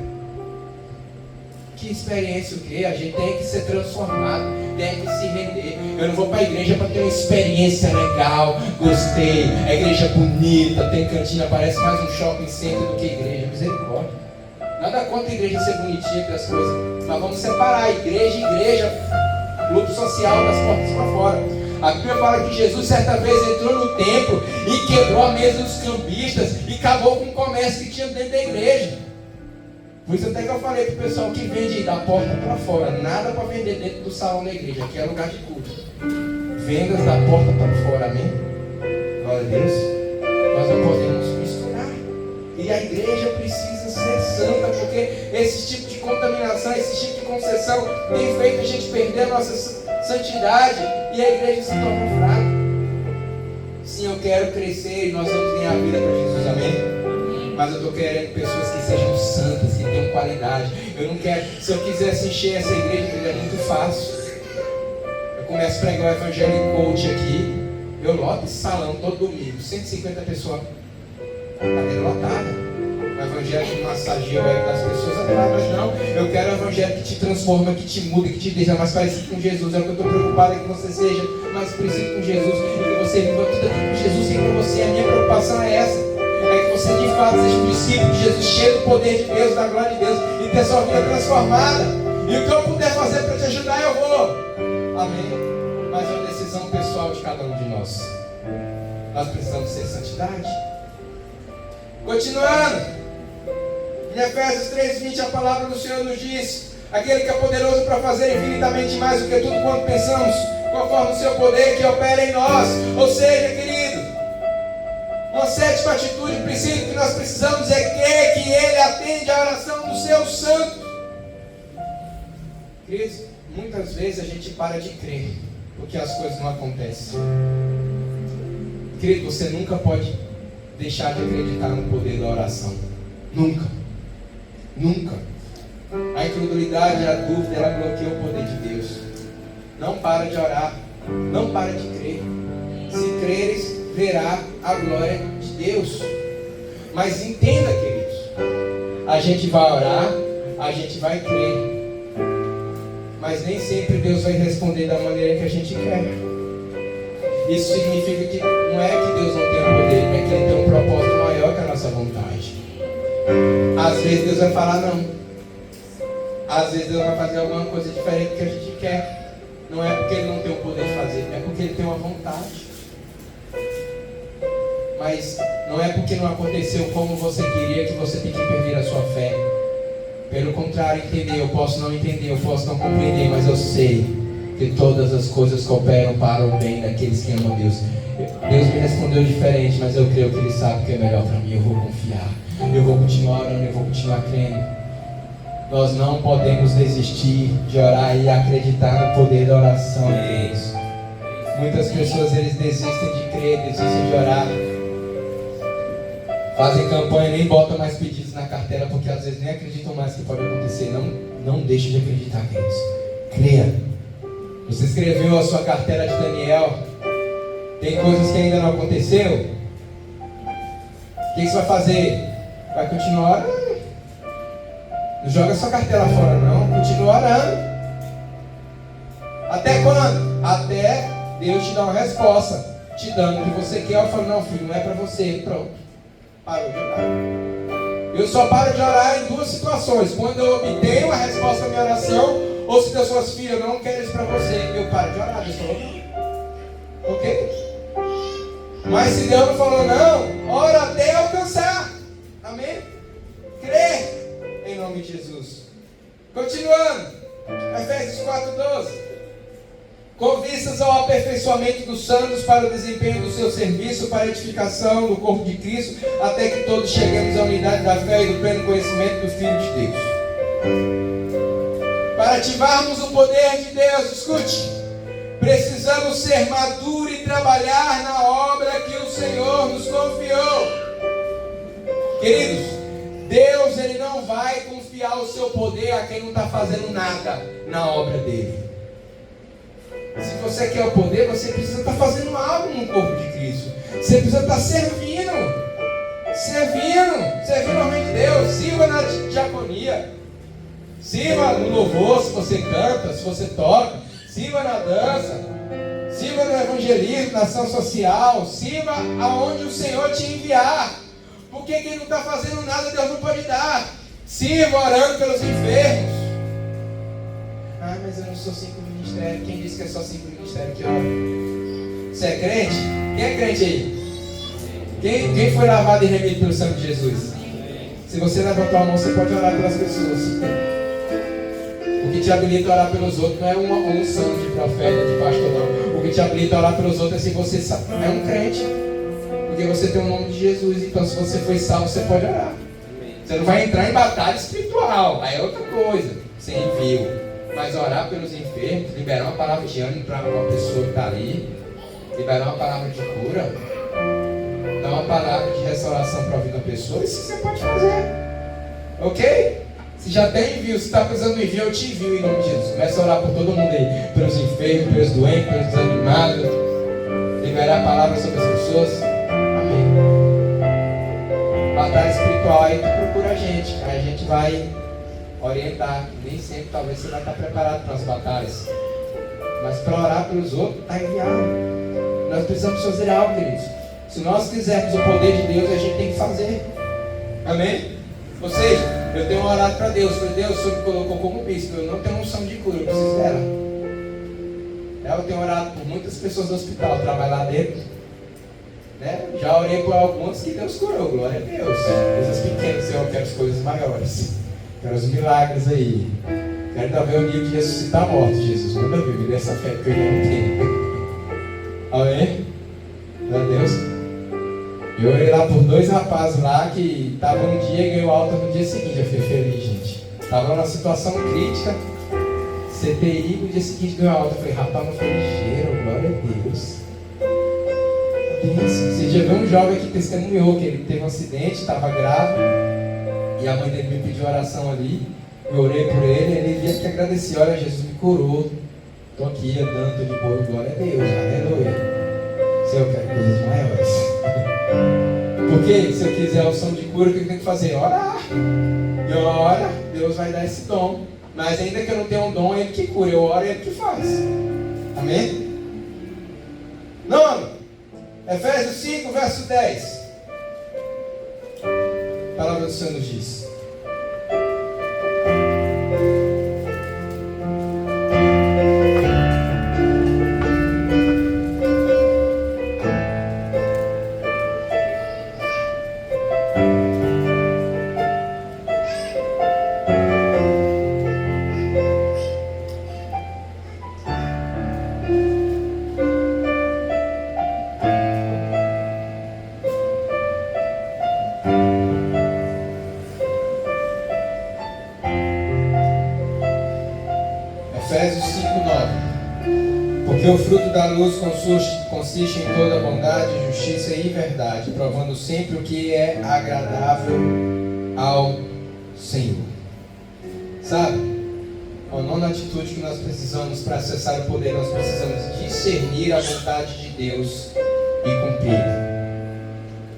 Que experiência o quê? A gente tem que ser transformado, tem que se render. Eu não vou para a igreja para ter uma experiência legal. Gostei, a igreja é bonita, tem cantina, parece mais um shopping center do que igreja. Misericórdia. Nada contra a igreja ser bonitinha e as coisas, mas vamos separar igreja e igreja, grupo social, das portas para fora. A Bíblia fala que Jesus certa vez entrou no templo e quebrou a mesa dos cambistas e acabou com o comércio que tinha dentro da igreja. Por isso até que eu falei para o pessoal que vende da porta para fora, nada para vender dentro do salão da igreja, que é lugar de culto. Vendas da porta para fora, amém? Glória a Deus. Nós não podemos misturar. E a igreja precisa ser santa, porque esse tipo de contaminação, esse tipo de concessão tem feito a gente perder a nossa santidade e a igreja se torna fraca. Sim, eu quero crescer e nós vamos ganhar a vida para Jesus, amém? Mas eu estou querendo pessoas que sejam santas, que tenham qualidade. Eu não quero, se eu quisesse encher essa igreja, é muito fácil. Eu começo a pregar o evangelho coach aqui, eu loto esse salão todo domingo, 150 pessoas, cadeira lotada. O evangelho que massageia o ego das pessoas, mas não, eu quero o evangelho que te transforma, que te muda, que te deixa mais parecido com Jesus. É o que eu estou preocupado, é que você seja mais parecido com Jesus, e que você viva tudo aquilo que Jesus tem para você. A minha preocupação é essa, é que você de fato seja um discípulo de Jesus, cheio do poder de Deus, da glória de Deus, e ter sua vida transformada. E o que eu puder fazer para te ajudar, eu vou. Amém? Mas é uma decisão pessoal de cada um de nós. Nós precisamos ter santidade. Continuando, em Efésios 3:20, a palavra do Senhor nos diz: aquele que é poderoso para fazer infinitamente mais do que tudo quanto pensamos, conforme o seu poder que opera em nós. Ou seja, querido, uma sétima atitude, princípio que nós precisamos é crer que Ele atende a oração dos seus santos. Queridos, muitas vezes a gente para de crer porque as coisas não acontecem. Querido, você nunca pode deixar de acreditar no poder da oração. Nunca. Nunca. A incredulidade, a dúvida, ela bloqueia o poder de Deus. Não para de orar. Não para de crer. Se creres, verá a glória de Deus. Mas entenda, queridos, a gente vai orar, a gente vai crer, mas nem sempre Deus vai responder da maneira que a gente quer. Isso significa que não é que Deus não tem poder, é que Ele tem um propósito maior que a nossa vontade. Às vezes Deus vai falar não. Às vezes Deus vai fazer alguma coisa diferente do que a gente quer. Não é porque Ele não tem o poder de fazer, é porque Ele tem uma vontade. Mas não é porque não aconteceu como você queria que você tem que perder a sua fé. Pelo contrário, entender, eu posso não entender, eu posso não compreender, mas eu sei que todas as coisas cooperam para o bem daqueles que amam Deus. Deus me respondeu diferente, mas eu creio que Ele sabe o que é melhor para mim. Eu vou confiar, eu vou continuar orando, eu vou continuar crendo. Nós não podemos desistir de orar e acreditar no poder da oração, queridos. Muitas pessoas, eles desistem de crer, desistem de orar, fazem campanha, nem botam mais pedidos na carteira, porque às vezes nem acreditam mais que pode acontecer. Não deixe de acreditar, queridos. Creia. Você escreveu a sua carteira de Daniel, tem coisas que ainda não aconteceu. O que você vai fazer? Vai continuar orando. Não joga sua carteira fora, não. Continua orando. Até quando? Até Deus te dar uma resposta, te dando o que você quer. Eu falo, não, filho, não é para você. Pronto. Parou de orar. Eu só paro de orar em duas situações: quando eu obtenho a resposta da minha oração, ou se Deus fosse, filho, eu não quero isso para você, eu paro de orar. Deus falou não. Ok? Mas se Deus não falou não, ora até alcançar. Amém? Crê em nome de Jesus. Continuando, Efésios 4:12. Com vistas ao aperfeiçoamento dos santos para o desempenho do seu serviço, para a edificação do corpo de Cristo, até que todos cheguemos à unidade da fé e do pleno conhecimento do Filho de Deus. Para ativarmos o poder de Deus, escute, precisamos ser maduros e trabalhar na obra que o Senhor nos confiou. Queridos, Deus, Ele não vai confiar o seu poder a quem não está fazendo nada na obra dele. Se você quer o poder, você precisa estar fazendo algo no corpo de Cristo. Você precisa estar servindo o reino de Deus. Sirva na diaconia, sirva no louvor, se você canta, se você toca, sirva na dança, sirva no evangelismo, na ação social, sirva aonde o Senhor te enviar. Porque quem não está fazendo nada, Deus não pode dar. Sirva orando pelos enfermos. Ah, mas eu não sou 5 ministérios. Quem disse que é só 5 ministérios que ora? Você é crente? Quem é crente aí? Quem foi lavado e remido pelo sangue de Jesus? Se você levantar a mão, você pode orar pelas pessoas. O que te habilita a orar pelos outros não é uma unção de profeta, de pastor, não. O que te habilita a orar pelos outros é se você é um crente. Porque você tem o nome de Jesus. Então, se você foi salvo, você pode orar. Você não vai entrar em batalha espiritual. Aí é outra coisa. Você enviou. Mas orar pelos enfermos, liberar uma palavra de ânimo para uma pessoa que está ali, liberar uma palavra de cura, dar uma palavra de restauração para a vida da pessoa, isso você pode fazer. Ok? Se já tem envio, se está precisando de envio, eu te envio em nome de Jesus. Começa a orar por todo mundo aí, pelos enfermos, pelos doentes, pelos desanimados. Liberar a palavra sobre as pessoas. Amém. Batalha espiritual aí, tu procura a gente vai orientar. Nem sempre talvez você vai estar preparado para as batalhas, mas para orar pelos outros está enviado. Nós precisamos fazer algo, queridos. Se nós quisermos o poder de Deus, a gente tem que fazer. Amém? Ou seja, eu tenho orado para Deus. Falei, Deus, o Senhor me colocou como bispo. Eu não tenho unção de cura, eu preciso dela. Eu tenho orado por muitas pessoas no hospital, trabalho lá dentro, né? Já orei por alguns que Deus curou, glória a Deus. Coisas pequenas, Senhor, eu quero as coisas maiores. Quero os milagres aí. Quero também o nível de ressuscitar mortos. Jesus, manda ver, me dê essa fé que eu não tenho. Amém? Glória a Deus. Eu orei lá por 2 rapazes lá que estavam um dia e ganhou alta no dia seguinte. Eu fiquei feliz, gente. Estava numa situação crítica, CTI, no dia seguinte ganhou alta. Eu falei, rapaz, não foi ligeiro, glória a Deus. Você já viu um jovem que testemunhou que ele teve um acidente, estava grave, e a mãe dele me pediu oração ali. Eu orei por ele, e ele ia que agradecer. Olha, Jesus me curou. Estou aqui andando, estou de boa, glória a Deus, aleluia. Senhor, eu quero coisas maiores. Porque se eu quiser a unção de cura, o que eu tenho que fazer? Orar. E eu oro, Deus vai dar esse dom. Mas ainda que eu não tenha um dom, é Ele que cura. Eu oro e é Ele que faz. Amém? 9. Efésios 5, verso 10. A palavra do Senhor nos diz. Efésios 5, 9. Porque o fruto da luz consiste em toda bondade, justiça e verdade, provando sempre o que é agradável ao Senhor. Sabe? A 9ª atitude que nós precisamos para acessar o poder, nós precisamos discernir a vontade de Deus e cumpri-la.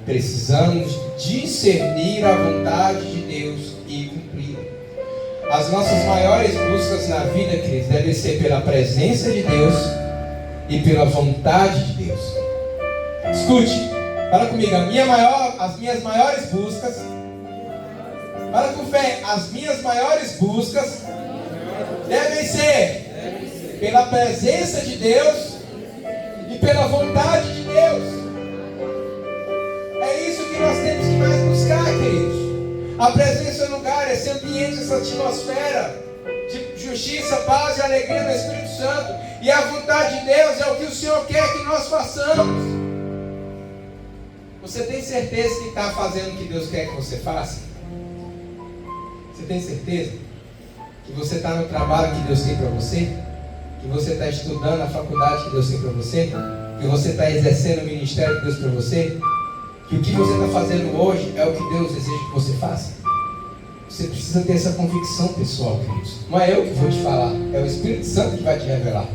Precisamos discernir a vontade de Deus e cumpri-la. As nossas maiores buscas na vida, queridos, devem ser pela presença de Deus e pela vontade de Deus. Escute, fala comigo, as minhas maiores buscas, fala com fé, as minhas maiores buscas devem ser pela presença de Deus e pela vontade de Deus. É isso que nós temos que mais buscar, queridos. A presença no lugar, esse ambiente, essa atmosfera de justiça, paz e alegria do Espírito Santo. E a vontade de Deus é o que o Senhor quer que nós façamos. Você tem certeza que está fazendo o que Deus quer que você faça? Você tem certeza que você está no trabalho que Deus tem para você? Que você está estudando a faculdade que Deus tem para você? Que você está exercendo o ministério de Deus para você? Que o que você está fazendo hoje é o que Deus deseja que você faça? Você precisa ter essa convicção pessoal, queridos. Não é eu que vou te falar, é o Espírito Santo que vai te revelar.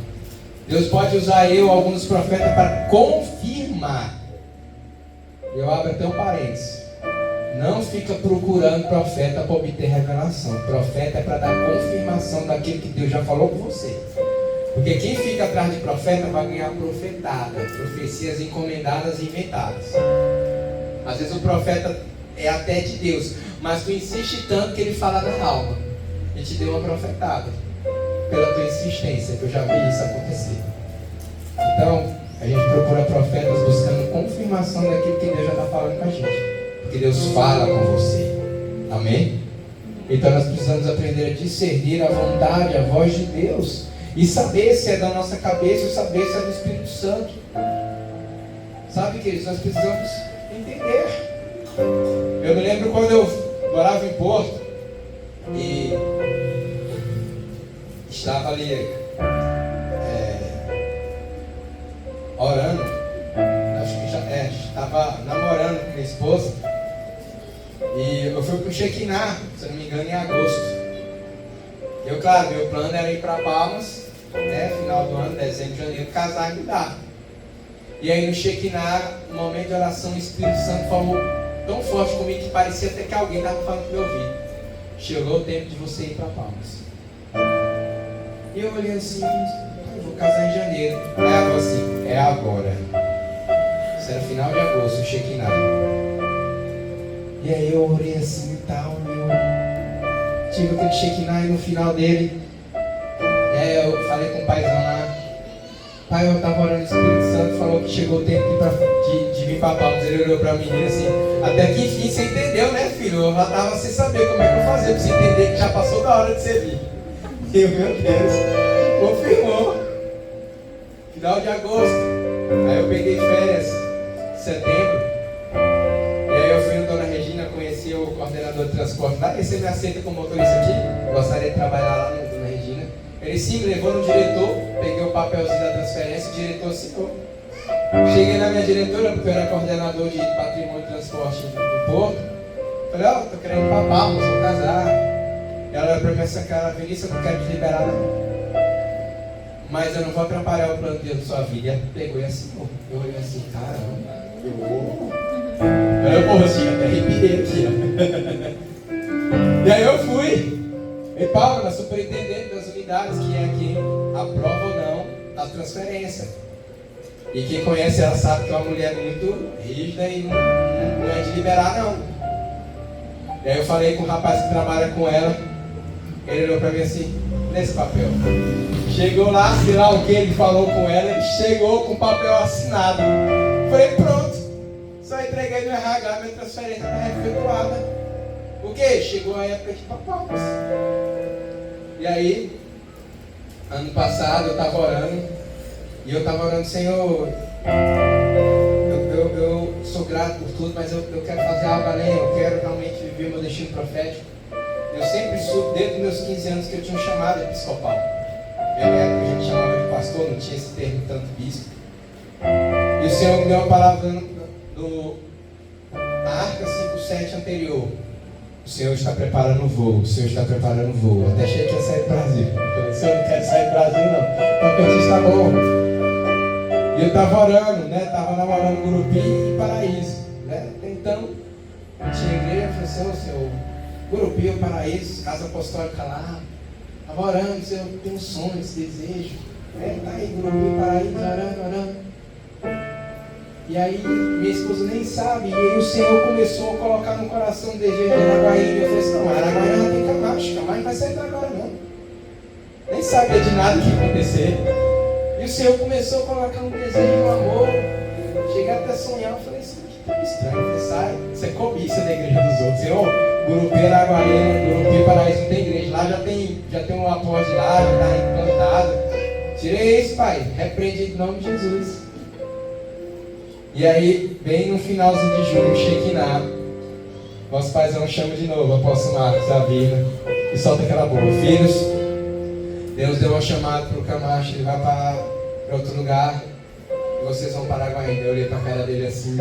Deus pode usar alguns profetas para confirmar. Eu abro até um parênteses. Não fica procurando profeta para obter revelação. Profeta é para dar confirmação daquilo que Deus já falou com você. Porque quem fica atrás de profeta vai ganhar profetada, profecias encomendadas e inventadas. Às vezes o profeta é até de Deus, mas tu insiste tanto que ele fala na alma e te deu uma profetada pela tua insistência, que eu já vi isso acontecer. Então, a gente procura profetas buscando confirmação daquilo que Deus já está falando com a gente, porque Deus fala com você. Amém? Então nós precisamos aprender a discernir a vontade, a voz de Deus, e saber se é da nossa cabeça ou saber se é do Espírito Santo. Sabe, queridos, nós precisamos entender. Eu me lembro quando eu morava em Porto e estava ali orando, acho que estava namorando com minha esposa. E eu fui pro Shekinah, se eu não me engano, em agosto. Eu, claro, meu plano era ir para Palmas, né, final do ano, dezembro, janeiro, casar e mudar. E aí no Shekinah, no momento de oração, o Espírito Santo falou tão forte comigo que parecia até que alguém estava falando no meu ouvido. Chegou o tempo de você ir para Palmas. E eu olhei assim, eu vou casar em janeiro. Aí ela falou assim, é agora. Isso era final de agosto, o Shekinah. E aí eu orei assim e tal, eu tive aquele Shekinah e no final dele, eu falei com o paizão lá, pai, eu estava orando, o Espírito Santo falou que chegou o tempo de vir para Palmas. Ele olhou para a menina assim, até que enfim você entendeu, né, filho? Eu já estava sem saber como é que eu fazia, para você entender que já passou da hora de você vir. E eu, meu Deus, confirmou. Final de agosto, aí eu peguei férias, setembro. Eu fui no Dona Regina, conheci o coordenador de transporte lá. E você me aceita como motorista aqui? Gostaria de trabalhar lá no Dona Regina. Ele sim me levou no diretor, peguei o papelzinho da transferência, o diretor assinou. Cheguei na minha diretora, porque eu era coordenador de patrimônio e transporte do Porto. Falei, tô querendo ir pra Palmas, vou casar. Ela olhou pra mim essa cara, Vinícius, eu não quero te liberar não. Mas eu não vou atrapalhar o plano de Deus da sua vida. E ela pegou e assinou. Eu olhei assim, caramba, eu assim, até arrepiei aqui, ó. E aí eu fui. E Paulo, na superintendente das unidades, que é quem aprova ou não a transferência. E quem conhece ela sabe que é uma mulher muito rígida e não é de liberar não. E aí eu falei com o rapaz que trabalha com ela. Ele olhou pra mim assim, nesse papel. Chegou lá, sei lá o que ele falou com ela, ele chegou com o papel assinado. Falei, pronto. Só entreguei no RH, minha transferência está efetuada. O quê? Chegou a época de Palmas. E aí, ano passado eu estava orando. E eu estava orando, Senhor, eu sou grato por tudo, mas eu quero fazer algo além. Eu quero realmente viver o meu destino profético. Eu sempre soube, desde os meus 15 anos, que eu tinha um chamado episcopal. Na época a gente chamava de pastor, não tinha esse termo tanto bispo. E o Senhor me deu uma palavra do Arca 5:7 anterior. O Senhor está preparando o voo, o Senhor está preparando o voo. Até achei que ia sair do Brasil. Eu falei, Senhor, não quero sair do Brasil não. Qualquer está bom. E eu estava orando, né? Estava namorando Gurupi e Paraíso, né? Então, tinha igreja, eu falei, Senhor, Gurupi, o Paraíso, casa apostólica lá. Estava orando, Senhor, eu tenho um sonho, esse desejo. Tá aí, Gurupi, Paraíso, orando. E aí, minha esposa nem sabe, e aí o Senhor começou a colocar no coração o desejo de Araguaína. Eu falei assim, não, Araguaína não tem Camacho não vai sair agora não. Nem sabia de nada que ia acontecer. E o Senhor começou a colocar um desejo, um amor. Cheguei até a sonhar, eu falei assim, que tão estranho. Eu falei, sai, você é cobiça da igreja dos outros. Senhor, Gurupi, Araguaína, Gurupi, Paraíso não tem igreja. Lá já tem um após lá, já está implantado. Tirei isso, pai, repreendi em nome de Jesus. E aí, bem no finalzinho de junho, Shekinah, nosso paizão chama de novo, apóstolo Marcos, a Bíblia, e solta aquela boa. Filhos, Deus deu uma chamada para o Camacho, ele vai para outro lugar, e vocês vão para Araguaína. Eu olhei para a cara dele assim,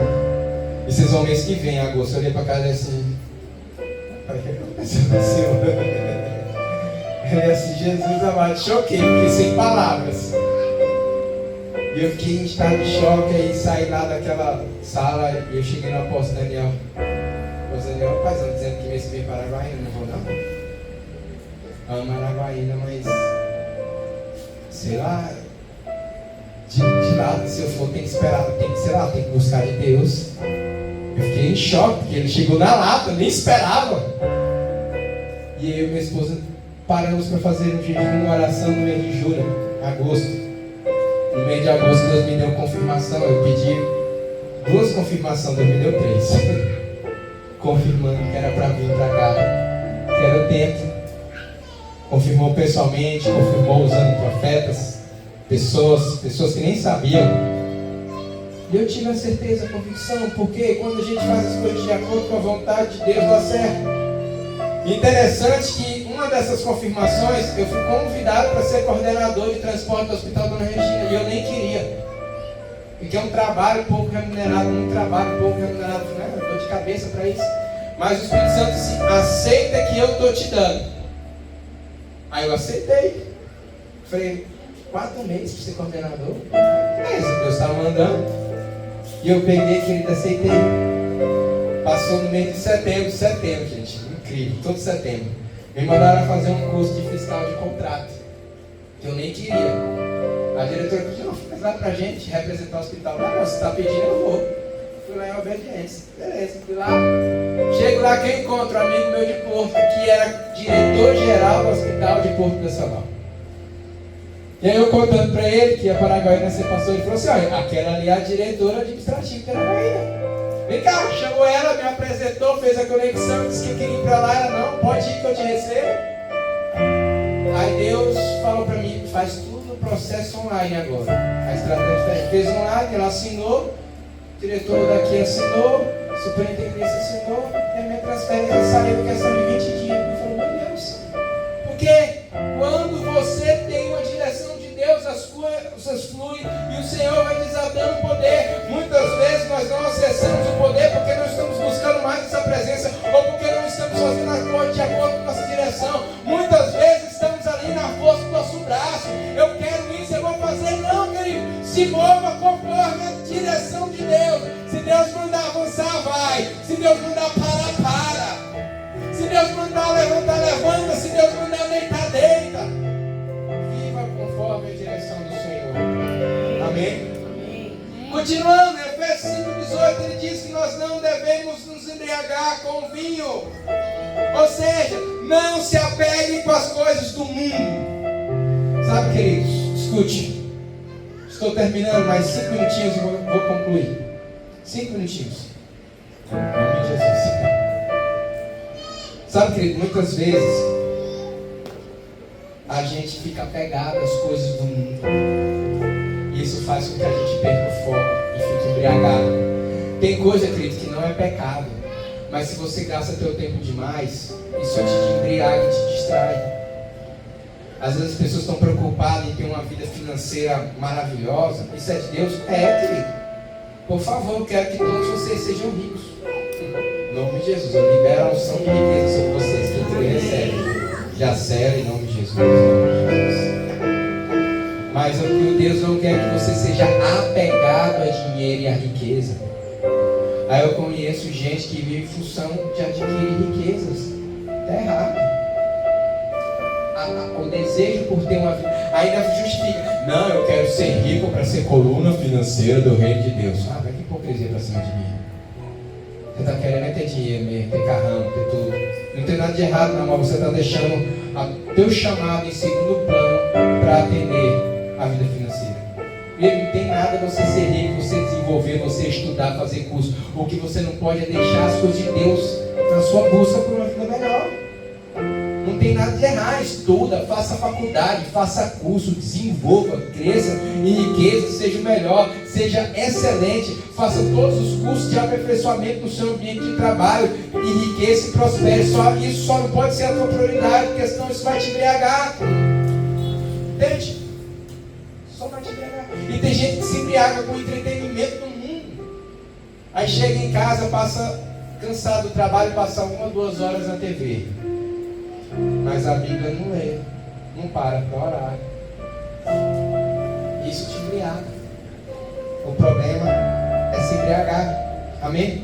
e vocês vão mês que vem, em agosto. Eu olhei para a cara dele assim, o que aconteceu com o Senhor? Ele assim, Jesus amado, choquei, fiquei sem palavras. E eu fiquei em estado de choque, aí saí lá daquela sala e eu cheguei no apóstolo Daniel. O apóstolo Daniel, paizão, dizendo que mês que vem para Araguaína, não vou não. Amo Araguaína, mas sei lá, de lado, se eu for, tem que esperar, tem que buscar de Deus. Eu fiquei em choque, porque ele chegou na lata, eu nem esperava. E eu e minha esposa paramos para fazer um jejum, uma oração no mês de julho, agosto. No mês de agosto Deus me deu confirmação. Eu pedi 2 confirmações, Deus me deu 3. Confirmando que era para vir para cá, que era o tempo. Confirmou pessoalmente, confirmou usando profetas, pessoas que nem sabiam. E eu tive a certeza, a convicção, porque quando a gente faz as coisas de acordo com a vontade de Deus, dá certo. Interessante que uma dessas confirmações, eu fui convidado para ser coordenador de transporte do Hospital Dona Regina, e eu nem queria. Porque é um trabalho pouco remunerado, um trabalho pouco remunerado, né? Eu dou de cabeça para isso. Mas o Espírito Santo disse, aceita que eu estou te dando. Aí eu aceitei. Falei, 4 meses para ser coordenador. Beleza, Deus estava mandando. E eu peguei, querido, aceitei. Passou no mês de setembro, gente. Incrível, todo setembro. Me mandaram fazer um curso de fiscal de contrato. Que eu nem queria. A diretora pediu, não, faz lá pra gente representar o hospital. Não, você está pedindo, eu vou. Fui lá em obediência. Beleza, fui lá. Chego lá, que eu encontro um amigo meu de Porto, que era diretor-geral do hospital de Porto da Sabal. E aí eu contando para ele que a Paraguaína ser pastor, ele falou assim, olha, aquela ali é a diretora administrativa da Paraguaína. Vem cá, chamou ela, me apresentou, fez a conexão, disse que queria ir para lá, ela não, pode ir que eu te recebo. Aí Deus falou para mim, faz tudo o processo online agora. A estratégia fez online, ela assinou, o diretor daqui assinou, a superintendência assinou, e a minha transferência saiu em questão de 20 dias. Eu falei, meu Deus, porque quando você tem uma direção de Deus, as coisas fluem e o Senhor vai desatando o poder. Muitas vezes nós não acessamos o poder porque não estamos buscando mais essa presença ou porque não estamos fazendo a coisa de acordo com nossa direção. Muitas vezes estamos ali na força do nosso braço. Eu quero isso, eu vou fazer. Não, querido. Se mova conforme a direção de Deus. Se Deus mandar avançar, vai. Se Deus mandar parar, para. Se Deus mandar levantar, levanta. Se Deus mandar deitar, deita. Viva conforme a direção do Senhor. Amém? Amém. Continuando, Efésios 5:18, ele diz que nós não devemos nos embriagar com vinho. Ou seja, não se apeguem com as coisas do mundo. Sabe, queridos, escute. Estou terminando, mais 5 minutinhos e vou concluir. 5 minutinhos. Em nome de Jesus. Sabe, querido, muitas vezes a gente fica apegado às coisas do mundo. E isso faz com que a gente perca o foco e fique embriagado. Tem coisa, querido, que não é pecado. Mas se você gasta teu tempo demais, isso te embriaga e te distrai. Às vezes as pessoas estão preocupadas em ter uma vida financeira maravilhosa. Isso é de Deus? É, querido. Por favor, eu quero que todos vocês sejam ricos. Em nome de Jesus, eu libero a unção de riqueza sobre vocês. Quem recebe, já serve em nome de Jesus. Mas o que Deus não quer que você seja apegado a dinheiro e a riqueza. Aí eu conheço gente que vive em função de adquirir riquezas. Está errado. O desejo por ter uma vida, ainda justifica. Não, eu quero ser rico para ser coluna financeira do reino de Deus. Ah, vai que hipocrisia para cima de mim. Você está querendo é ter dinheiro mesmo, ter carrão, ter tudo. Não tem nada de errado não, mas você está deixando o teu chamado em segundo plano para atender a vida financeira. E não tem nada você ser rico, você desenvolver, você estudar, fazer curso. O que você não pode é deixar as coisas de Deus na sua busca por uma vida melhor. Não tem nada de errado, estuda, faça faculdade, faça curso, desenvolva, cresça em riqueza, seja o melhor, seja excelente, faça todos os cursos de aperfeiçoamento no seu ambiente de trabalho, enriqueça e prospere. Isso só não pode ser a tua prioridade, porque senão isso vai te embriagar. Entende? Só vai te embriagar. E tem gente que se embriaga com o entretenimento do mundo. Aí chega em casa, passa cansado do trabalho, passa 1 ou 2 horas na TV. Mas a Bíblia não lê, não para orar. Isso te embriaga. O problema é se embriagar. Amém?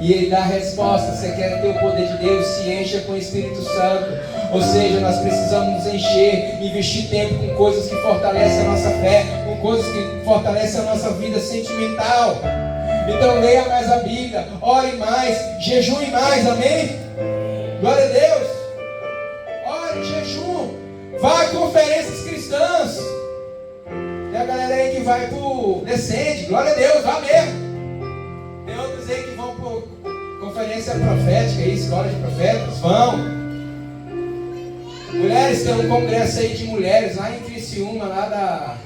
E ele dá a resposta. Você quer ter o poder de Deus? Se encha com o Espírito Santo. Ou seja, nós precisamos nos encher, investir tempo com coisas que fortalecem a nossa fé, com coisas que fortalecem a nossa vida sentimental. Então leia mais a Bíblia, ore mais, jejue mais. Amém? Glória a Deus. Jejum, vai a conferências cristãs. Tem a galera aí que vai pro Descende, glória a Deus, vá mesmo. Tem outros aí que vão por conferência profética, aí, escola de profetas, vão. Mulheres, tem um congresso aí de mulheres lá em Criciúma, lá da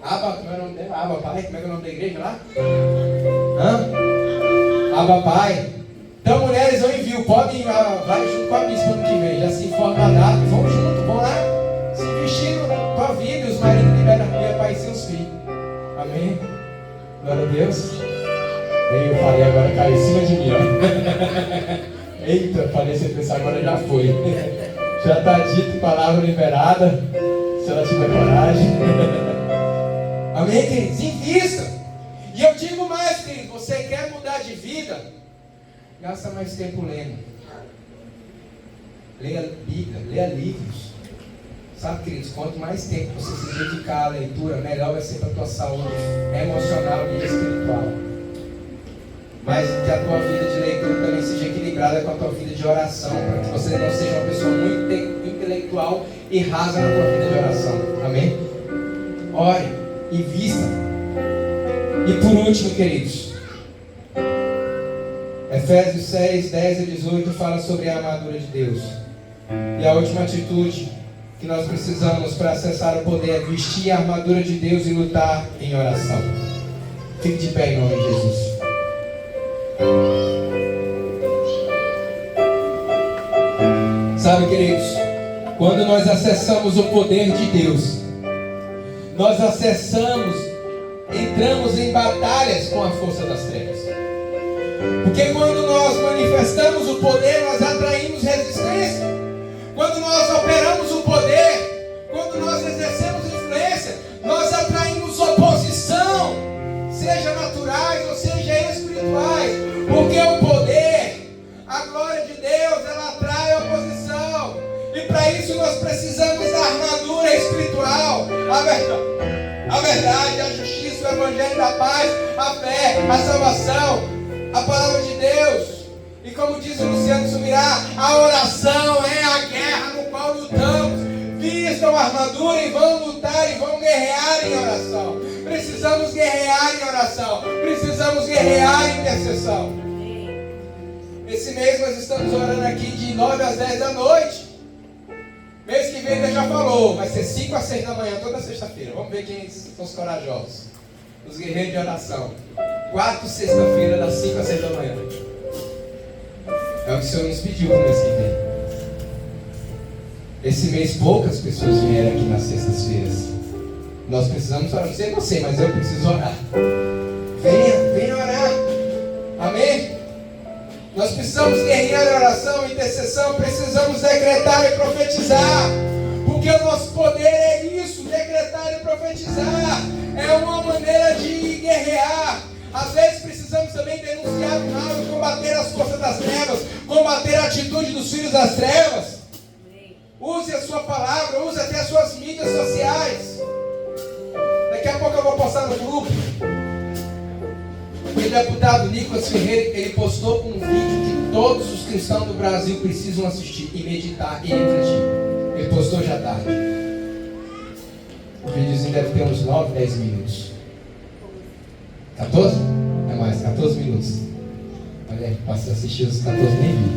Aba, como é o nome dela? Aba Pai, como é que é o nome da igreja lá? Aba Pai. Então, mulheres, eu envio, podem ir, vai junto com a bispa ano que vem, já se informa a data, vamos junto, vão lá, se investindo com a vida, e os maridos liberam a mulher para seus filhos. Amém? Glória a Deus. Eu falei, agora caiu em cima de mim, ó. Eita, falei sem pensar, agora já foi. Já está dito, palavra liberada. Se ela tiver coragem. Amém, queridos? Invista. E eu digo mais, queridos, você quer mudar de vida? Gasta mais tempo lendo. Leia Bíblia, leia livros. Sabe, queridos, quanto mais tempo você se dedicar à leitura, melhor vai ser para a tua saúde emocional e espiritual. Mas que a tua vida de leitura também seja equilibrada com a tua vida de oração, para que você não seja uma pessoa muito intelectual e rasa na tua vida de oração. Amém? Ore, invista. E por último, queridos, Efésios 6, 10 e 18 fala sobre a armadura de Deus. E a última atitude que nós precisamos para acessar o poder é vestir a armadura de Deus e lutar em oração. Fique de pé em nome de Jesus. Sabe, queridos, quando nós acessamos o poder de Deus, nós entramos em batalhas com a força das trevas. Porque quando nós manifestamos o poder, nós atraímos resistência. Quando nós operamos o poder, quando nós exercemos influência, nós atraímos oposição, seja naturais ou seja espirituais. Porque o poder, a glória de Deus, ela atrai oposição. E para isso nós precisamos da armadura espiritual, a verdade, a justiça, o evangelho da paz, a fé, a salvação, a palavra de Deus. E como diz o Luciano Subirá, a oração é a guerra no qual lutamos. Vistam a armadura e vão lutar e vão guerrear em oração. Precisamos guerrear em oração. Precisamos guerrear em intercessão. Esse mês nós estamos orando aqui de 9 às 10 da noite. Mês que vem Deus já falou, vai ser 5 às 6 da manhã, toda sexta-feira. Vamos ver quem são os corajosos. Os guerreiros de oração. 4 sexta-feira, das 5 às 6 da manhã. É o que o Senhor nos pediu para o mês que vem. Esse mês poucas pessoas vieram aqui nas sextas-feiras. Nós precisamos orar. Não sei você, mas eu preciso orar. Venha orar. Amém? Nós precisamos guerrear em oração, intercessão. Precisamos decretar e profetizar. Porque o nosso poder é isso, decretar e profetizar. É uma maneira de guerrear. Às vezes precisamos também denunciar o mal e combater as forças das trevas, combater a atitude dos filhos das trevas. Use a sua palavra, use até as suas mídias sociais. Daqui a pouco eu vou postar no grupo. O deputado Nicolas Ferreira, ele postou um vídeo que todos os cristãos do Brasil precisam assistir e meditar e refletir. Ele postou já tarde. O videozinho deve ter uns 9, 10 minutos. 14? É mais, 14 minutos. Olha aí, passei a assistir os 14 nem vi.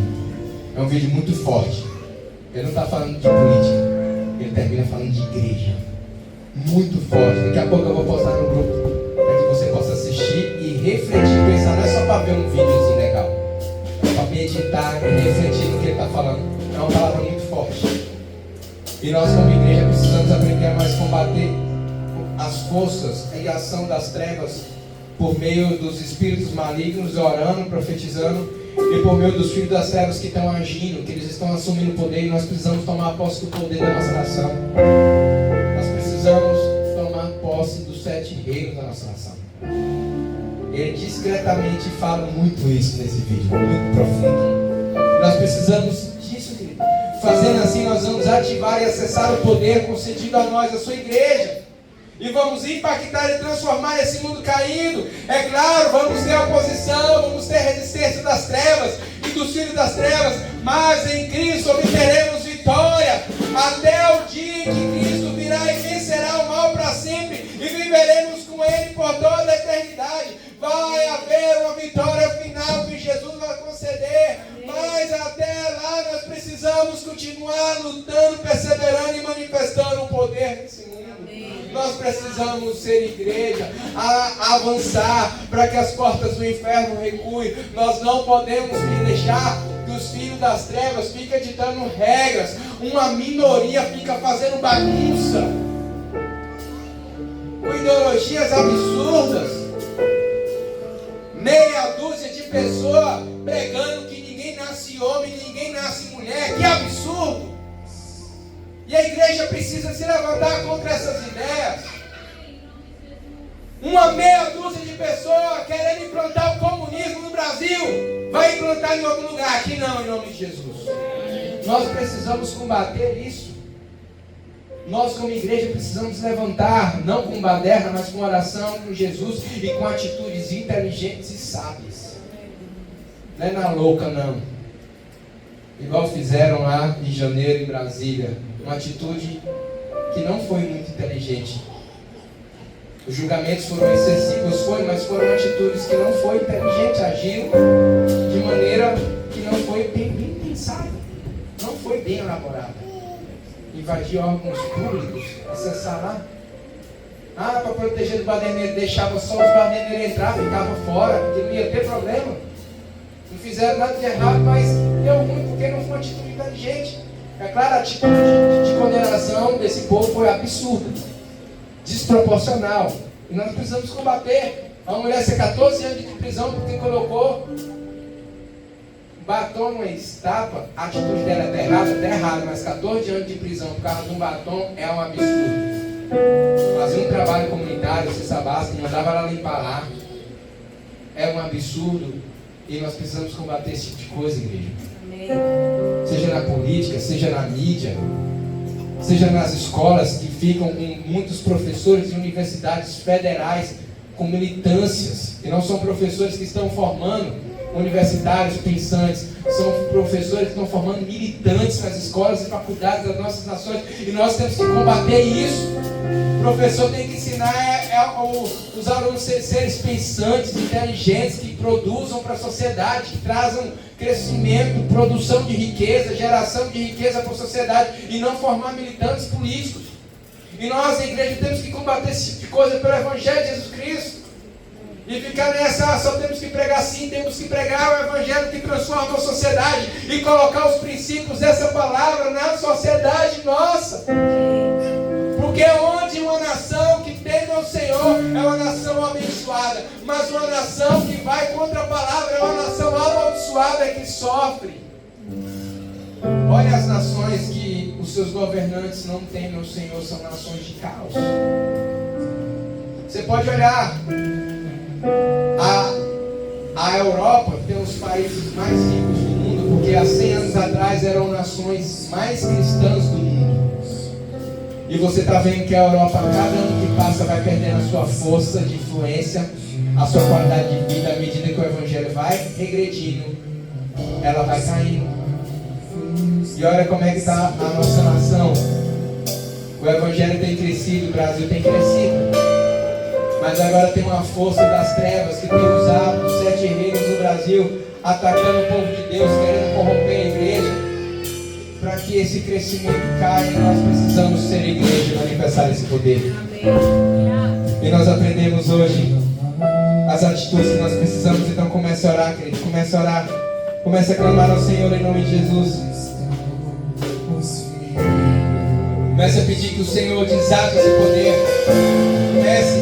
É um vídeo muito forte. Ele não está falando de política. Ele termina falando de igreja. Muito forte. Daqui a pouco eu vou postar no grupo para que você possa assistir e refletir, pensar. Não é só para ver um videozinho legal. É para meditar e refletir no que ele está falando. É uma palavra muito forte. E nós como igreja precisamos aprender a mais combater as forças e a ação das trevas por meio dos espíritos malignos, orando, profetizando, e por meio dos filhos das trevas que estão agindo, que eles estão assumindo o poder, e nós precisamos tomar posse do poder da nossa nação. Nós precisamos tomar posse dos 7 reinos da nossa nação. Ele discretamente fala muito isso nesse vídeo, muito profundo. Nós precisamos disso, querido. Fazendo assim, nós vamos ativar e acessar o poder concedido a nós, a sua igreja. E vamos impactar e transformar esse mundo caído. É claro, vamos ter oposição, vamos ter resistência das trevas e dos filhos das trevas, mas em Cristo obteremos vitória até o dia em que Cristo virá e vencerá o mal para sempre e viveremos com Ele por toda a eternidade. Vai haver uma vitória final que Jesus vai conceder, mas até lá nós precisamos continuar lutando, perseverando e manifestando o poder desse mundo. Nós precisamos ser igreja, avançar para que as portas do inferno recuem. Nós não podemos deixar que os filhos das trevas fiquem ditando regras. Uma minoria fica fazendo bagunça com ideologias absurdas. Meia dúzia de pessoas pregando que ninguém nasce homem, ninguém nasce mulher. Que absurdo! E a igreja precisa se levantar contra essas ideias. Uma meia dúzia de pessoas querendo implantar o comunismo no Brasil, vai implantar em outro lugar. Aqui não, em nome de Jesus. Nós precisamos combater isso. Nós como igreja precisamos levantar, não com baderna, mas com oração, com Jesus e com atitudes inteligentes e sábias. Não é na louca não. Igual fizeram lá em janeiro em Brasília. Uma atitude que não foi muito inteligente. Os julgamentos foram excessivos, mas foram atitudes que não foi inteligente. Agiram de maneira que não foi bem pensada. Não foi bem elaborada. Invadir órgãos públicos, acessar lá. Para proteger do baderneiro, deixava só os baderneiros entrar, ficava fora, porque não ia ter problema. Não fizeram nada de errado, mas deu ruim porque não foi uma atitude inteligente. É claro, a atitude de condenação desse povo foi absurda, desproporcional. E nós precisamos combater. Uma mulher ser 14 anos de prisão porque colocou batom numa estátua. A atitude dela é errada, mas 14 anos de prisão por causa de um batom é um absurdo. Fazia um trabalho comunitário, se Sabasca, mandava ela limpar lá. É um absurdo. E nós precisamos combater esse tipo de coisa, igreja. Seja na política, seja na mídia, seja nas escolas que ficam com muitos professores de universidades federais com militâncias, e não são professores que estão formando universitários pensantes, são professores que estão formando militantes nas escolas e faculdades das nossas nações, e nós temos que combater isso. O professor tem que ensinar os alunos seres pensantes, inteligentes, que produzam para a sociedade, que trazam crescimento, produção de riqueza, geração de riqueza para a sociedade, e não formar militantes políticos. E nós, a igreja, temos que combater esse tipo de coisa pelo Evangelho de Jesus Cristo. E ficar nessa, só temos que pregar sim, temos que pregar o Evangelho que transforma a sociedade e colocar os princípios dessa palavra na sociedade nossa. Porque onde uma nação que teme ao Senhor é uma nação abençoada, mas uma nação que vai contra a palavra é uma nação amaldiçoada que sofre. Olha as nações que os seus governantes não temem ao Senhor, são nações de caos. Você pode olhar a Europa, tem os países mais ricos do mundo, porque há 100 anos atrás eram nações mais cristãs do mundo. E você está vendo que a Europa, cada ano que passa, vai perdendo a sua força de influência, a sua qualidade de vida, à medida que o Evangelho vai regredindo, ela vai caindo. E olha como é que está a nossa nação. O Evangelho tem crescido, o Brasil tem crescido. Mas agora tem uma força das trevas que tem usado os 7 reinos do Brasil, atacando o povo de Deus, querendo corromper a igreja. Para que esse crescimento caia, nós precisamos ser igreja e manifestar esse poder. E nós aprendemos hoje as atitudes que nós precisamos. Então comece a orar, querido. Comece a orar. Comece a clamar ao Senhor em nome de Jesus. Comece a pedir que o Senhor desate esse poder. Comece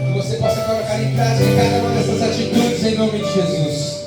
que você possa colocar em prática cada uma dessas atitudes em nome de Jesus.